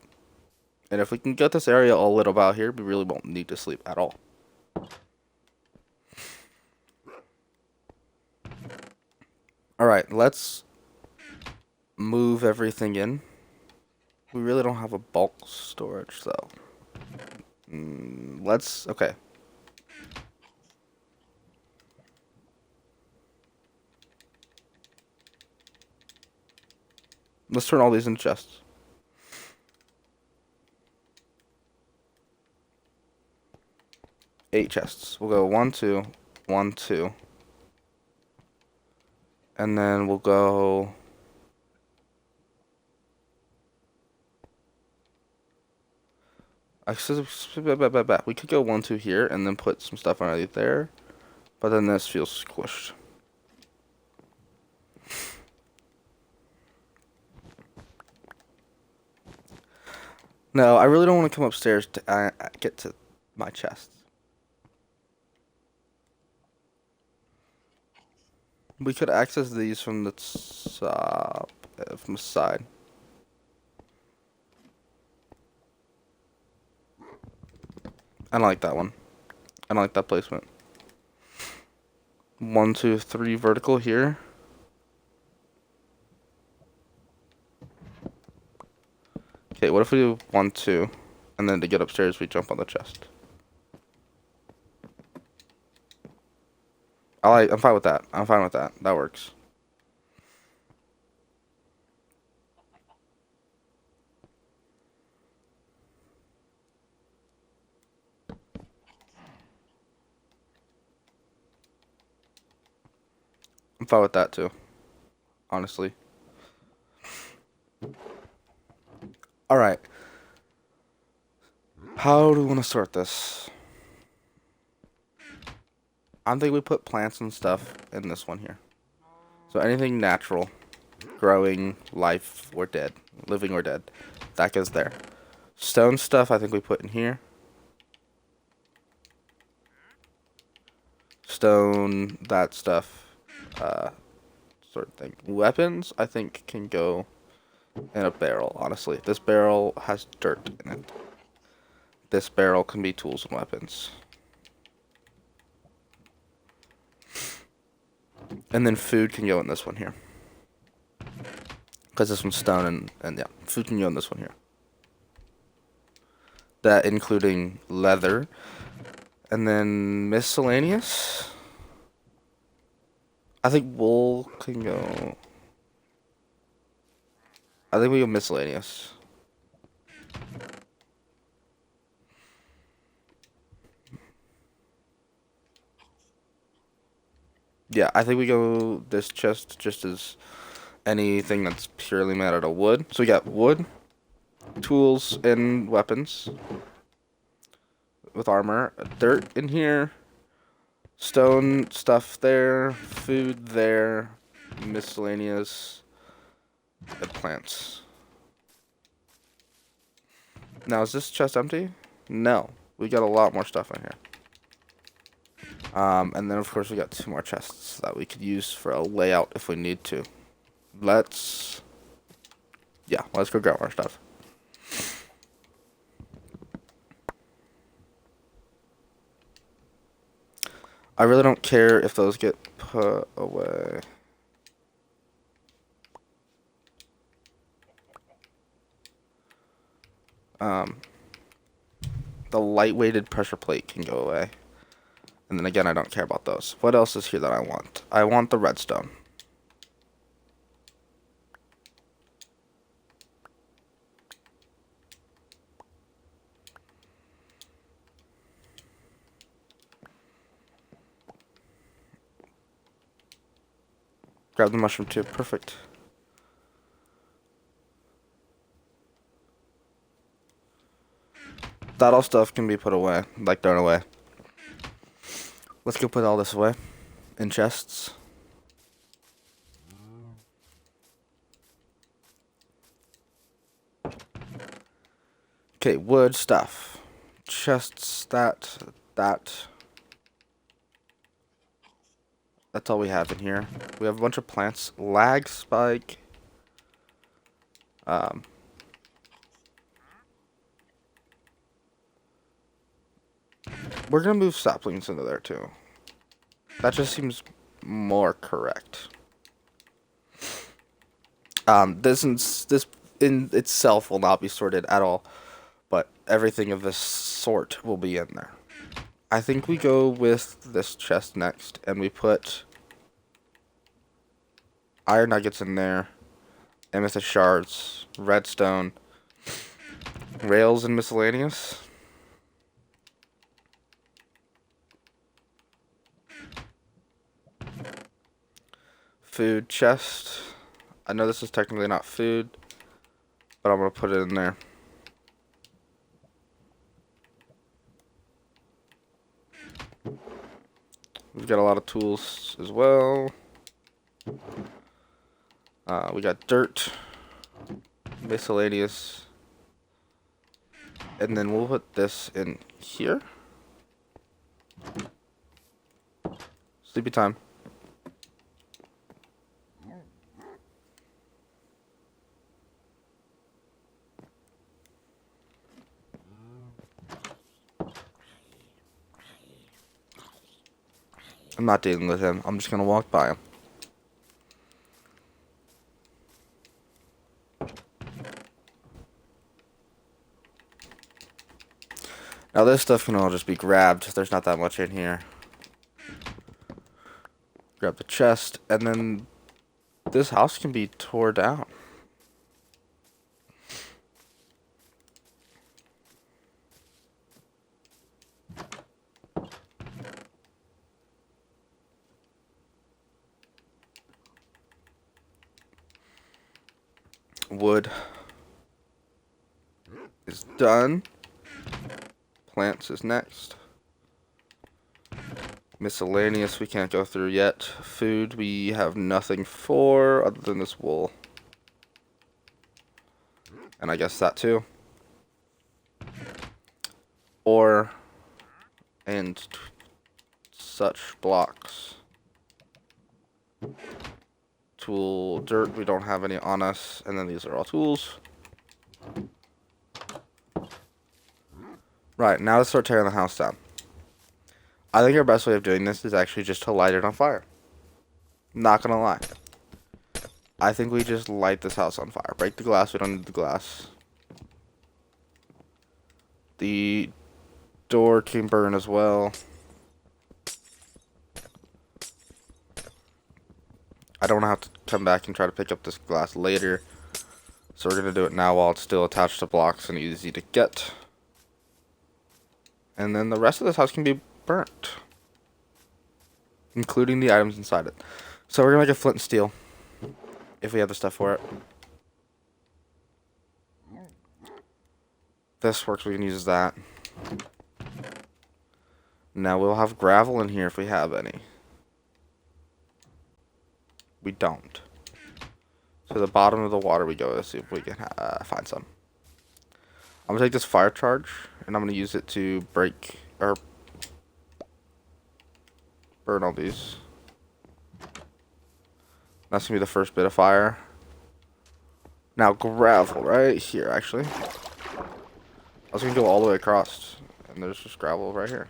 And if we can get this area all lit about here, we really won't need to sleep at all. Alright, let's move everything in. We really don't have a bulk storage, though. Okay. Let's turn all these into chests. Eight chests. We'll go 1, 2, 1, 2. And then we'll go... We could go 1, 2 here and then put some stuff underneath there. But then this feels squished. No, I really don't want to come upstairs to get to my chests. We could access these from the top, from the side. I don't like that one. I don't like that placement. 1, 2, 3 vertical here. Okay, what if we do 1, 2, and then to get upstairs we jump on the chest? I'm fine with that. I'm fine with that. That works. I'm fine with that too. Honestly. Alright. How do we want to start this? I think we put plants and stuff in this one here. So anything natural, growing, life, or dead, living or dead, that goes there. Stone stuff I think we put in here. Stone, that stuff, sort of thing. Weapons I think can go in a barrel, honestly. This barrel has dirt in it. This barrel can be tools and weapons. And then food can go in this one here. Because this one's stone and yeah, food can go in this one here. That including leather. And then miscellaneous. I think wool can go. I think we go miscellaneous. Yeah, I think we go this chest just as anything that's purely made out of wood. So we got wood, tools, and weapons with armor. Dirt in here. Stone stuff there. Food there. Miscellaneous. And plants. Now, is this chest empty? No. We got a lot more stuff in here. And then, of course, we got 2 more chests that we could use for a layout if we need to. Let's go grab our stuff. I really don't care if those get put away. Um, the light-weighted pressure plate can go away. And then again, I don't care about those. What else is here that I want? I want the redstone. Grab the mushroom too. Perfect. That all stuff can be put away, like thrown away. Let's go put all this away in chests. Okay, wood stuff. Chests, that. That's all we have in here. We have a bunch of plants. Lag spike. We're gonna move saplings into there too. That just seems more correct. This in itself will not be sorted at all, but everything of this sort will be in there. I think we go with this chest next, and we put iron nuggets in there, amethyst shards, redstone, rails, and miscellaneous. Food chest. I know this is technically not food, but I'm going to put it in there. We've got a lot of tools as well. We got dirt, miscellaneous, and then we'll put this in here. Sleepy time. I'm not dealing with him. I'm just gonna walk by him. Now this stuff can all just be grabbed. There's not that much in here. Grab the chest, and then this house can be tore down. Wood is done. Plants is next. Miscellaneous we can't go through yet. Food we have nothing for other than this wool. And I guess that too. Ore and such blocks. Tool, dirt, we don't have any on us. And then these are all tools. Right, now let's start tearing the house down. I think our best way of doing this is actually just to light it on fire. Not gonna lie. I think we just light this house on fire. Break the glass, we don't need the glass. The door can burn as well. I don't have to come back and try to pick up this glass later. So we're going to do it now while it's still attached to blocks and easy to get. And then the rest of this house can be burnt, including the items inside it. So we're going to make a flint and steel, if we have the stuff for it. This works, we can use that. Now we'll have gravel in here if we have any. We don't. To the bottom of the water we go to see if we can find some. I'm going to take this fire charge, and I'm going to use it to break, or burn all these. That's going to be the first bit of fire. Now gravel right here, actually. I was going to go all the way across, and there's just gravel right here.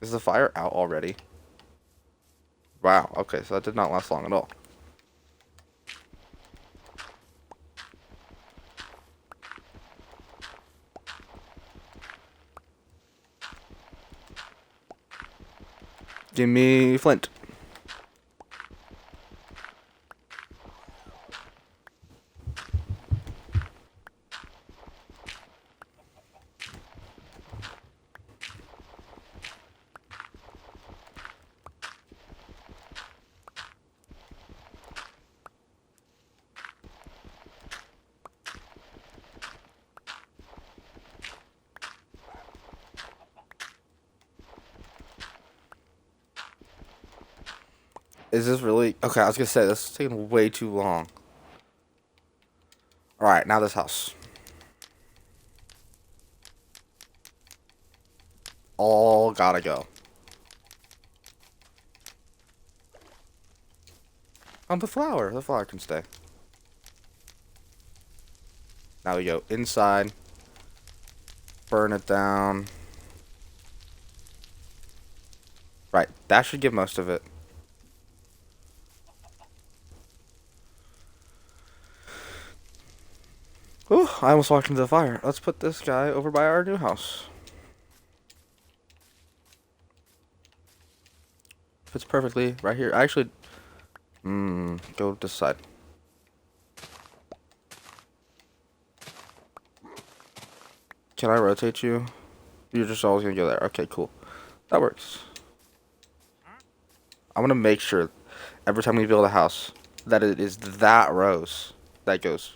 Is the fire out already? Wow, okay, so that did not last long at all. Give me flint. Is this really... Okay, I was gonna say, this is taking way too long. Alright, now this house. All gotta go. The flower. The flower can stay. Now we go inside. Burn it down. Right, that should give most of it. Ooh, I almost walked into the fire. Let's put this guy over by our new house. Fits perfectly right here. Actually, go this side. Can I rotate you? You're just always gonna go there. Okay, cool. That works. I want to make sure every time we build a house that it is that rose that goes.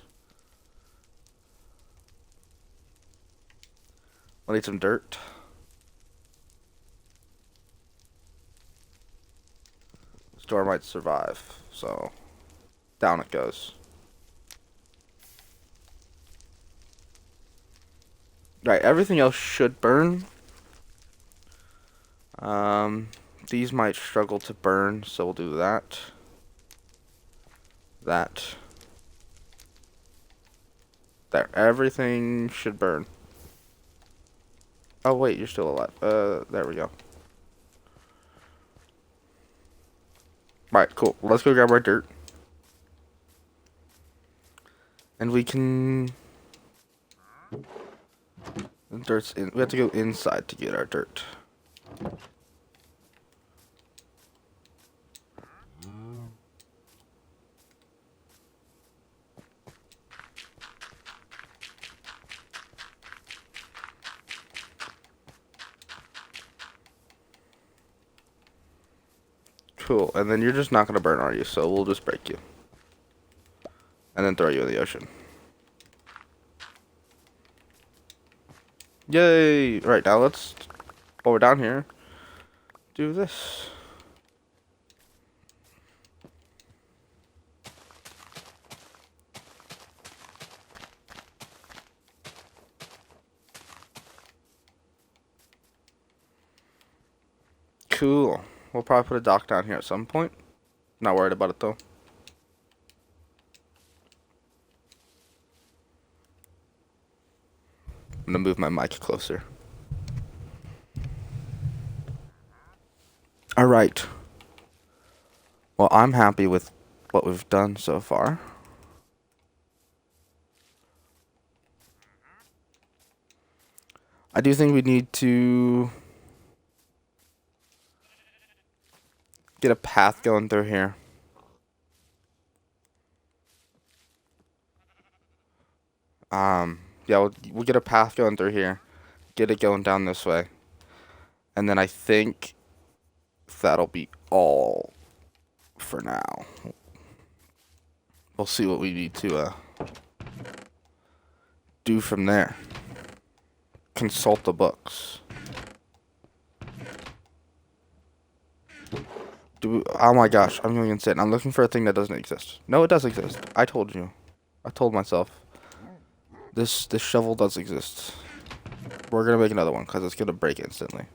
I need some dirt. This door might survive, so down it goes. Right, everything else should burn. These might struggle to burn, so we'll do that. That. There, everything should burn. Oh wait, you're still alive. There we go. Right, cool. Let's go grab our dirt. And we can... The dirt's in... We have to go inside to get our dirt. Cool. And then you're just not going to burn, are you? So we'll just break you. And then throw you in the ocean. Yay! Right, now let's, while we're down here, do this. Cool. We'll probably put a dock down here at some point. Not worried about it though. I'm gonna move my mic closer. Alright. Well, I'm happy with what we've done so far. I do think we need to get a path going through here. Yeah, we'll get a path going through here. Get it going down this way. And then I think that'll be all for now. We'll see what we need to do from there. Consult the books. Oh my gosh, I'm going insane. I'm looking for a thing that doesn't exist. No, it does exist. I told you. I told myself. This shovel does exist. We're gonna make another one because it's gonna break instantly.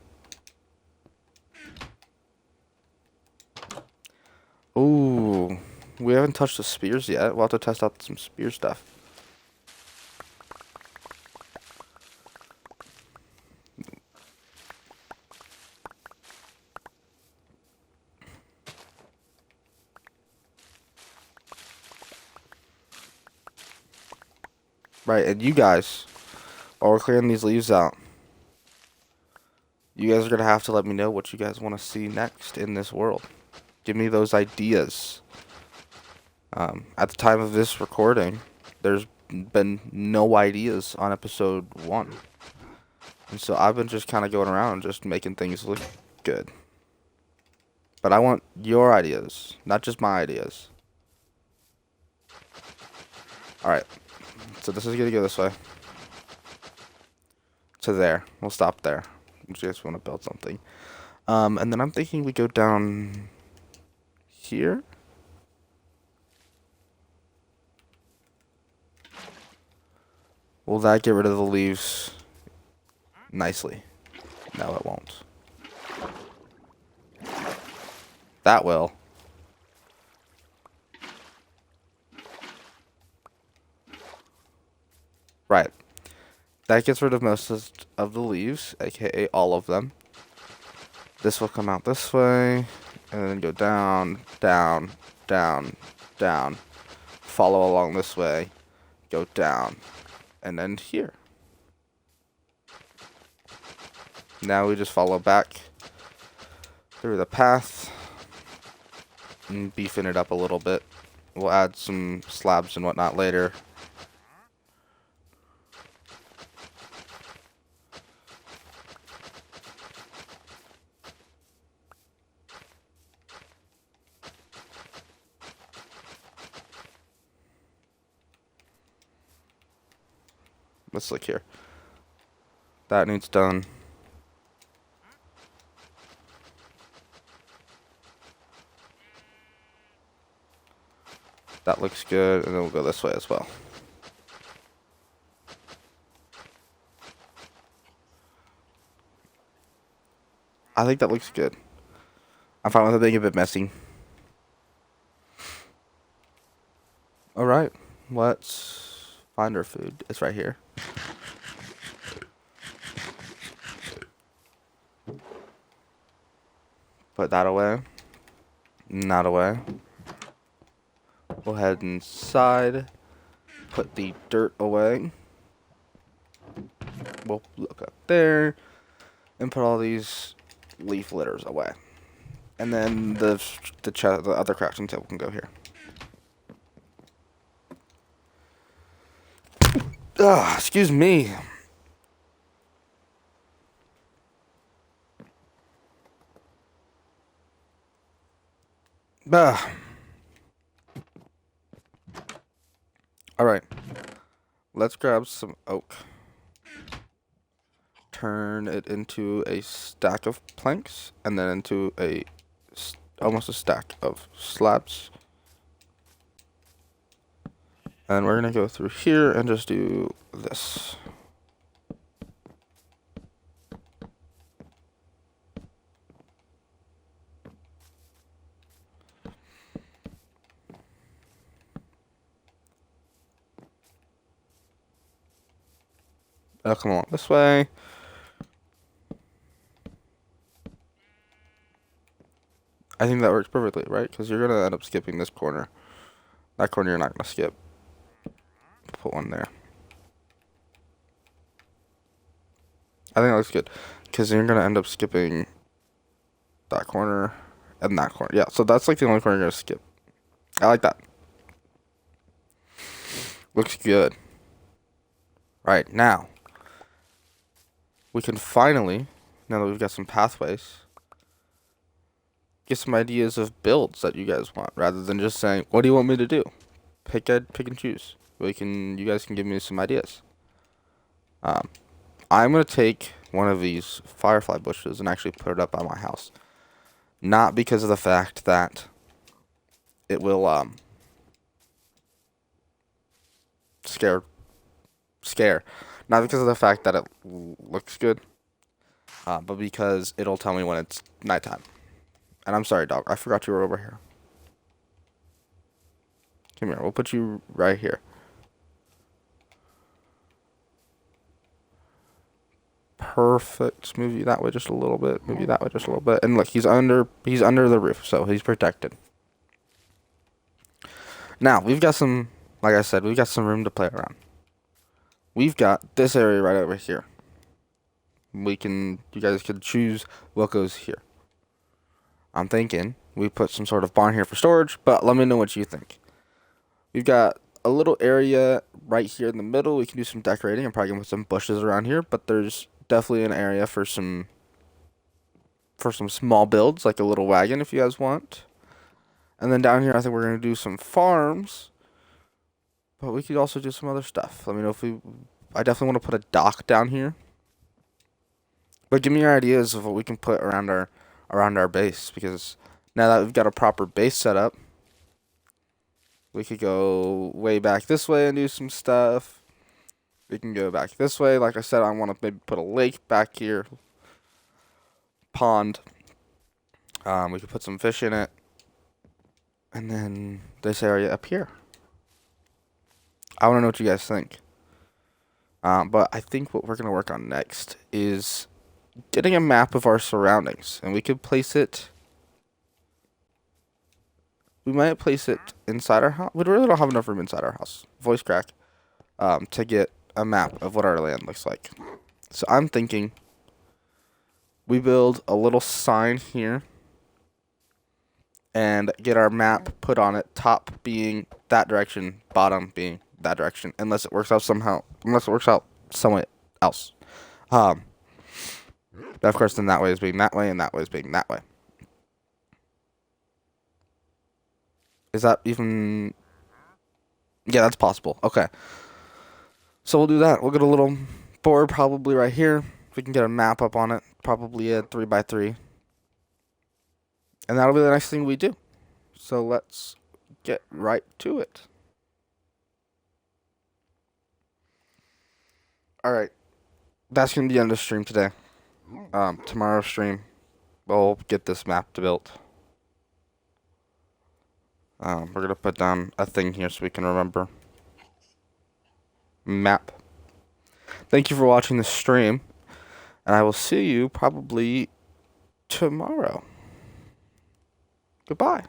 Ooh, we haven't touched the spears yet. We'll have to test out some spear stuff. Right, and you guys, while we're clearing these leaves out, You guys are gonna have to let me know what you guys want to see next in this world. Give me those ideas. At the time of this recording, there's been no ideas on episode 1. And so I've been just kind of going around just making things look good. But I want your ideas, not just my ideas. Alright, so this is going to go this way. To there. We'll stop there. You just want to build something. And then I'm thinking we go down here. Will that get rid of the leaves nicely? No, it won't. That will. Right. That gets rid of most of the leaves, aka all of them. This will come out this way, and then go down, down, down, down. Follow along this way, go down, and end here. Now we just follow back through the path and beefing it up a little bit. We'll add some slabs and whatnot later. Let's look here. That needs done. That looks good, and then we'll go this way as well. I think that looks good. I'm fine with it being a bit messy. Alright, let's find our food. It's right here. Put that away. Not away. We'll head inside. Put the dirt away. We'll look up there. And put all these leaf litters away. And then the other crafting table can go here. Ugh, excuse me. Alright. Let's grab some oak. Turn it into a stack of planks. And then into almost a stack of slabs. And we're going to go through here and just do this. I'll come along this way. I think that works perfectly, right? Because you're going to end up skipping this corner. That corner you're not going to skip. Put one there. I think that looks good. Because you're going to end up skipping that corner and that corner. Yeah, so that's like the only corner you're going to skip. I like that. Looks good. Right, now. We can finally, now that we've got some pathways, get some ideas of builds that you guys want, rather than just saying, what do you want me to do? Pick and choose. You guys can give me some ideas. I'm going to take one of these firefly bushes and actually put it up by my house. Not because of the fact that it will scare. Not because of the fact that it looks good, but because it'll tell me when it's nighttime. And I'm sorry, dog. I forgot you were over here. Come here. We'll put you right here. Perfect. Move you that way just a little bit. Move you that way just a little bit. And look, he's under the roof, so he's protected. Now, we've got some, like I said, we've got some room to play around. We've got this area right over here. You guys can choose what goes here. I'm thinking we put some sort of barn here for storage, but let me know what you think. We've got a little area right here in the middle. We can do some decorating. I'm probably gonna put some bushes around here, but there's definitely an area for some small builds, like a little wagon if you guys want. And then down here, I think we're gonna do some farms, but we could also do some other stuff. Let me know if we. I definitely want to put a dock down here. But give me your ideas of what we can put around our base, because now that we've got a proper base set up, we could go way back this way and do some stuff. We can go back this way. Like I said, I want to maybe put a lake back here. Pond. We could put some fish in it. And then this area up here. I want to know what you guys think. But I think what we're going to work on next is getting a map of our surroundings. And we could place it. We might place it inside our house. We really don't have enough room inside our house. Voice crack. To get a map of what our land looks like. So I'm thinking we build a little sign here and get our map put on it, top being that direction, bottom being that direction, unless it works out somewhere else. Of course, then that way is being that way, and that way is being that way. Is that even... Yeah, that's possible. Okay. So we'll do that. We'll get a little board probably right here. We can get a map up on it, probably a 3x3. And that'll be the next thing we do. So let's get right to it. Alright. That's going to be the end of the stream today. Tomorrow's stream, we'll get this map built. We're going to put down a thing here so we can remember. Map. Thank you for watching the stream. And I will see you probably tomorrow. Goodbye.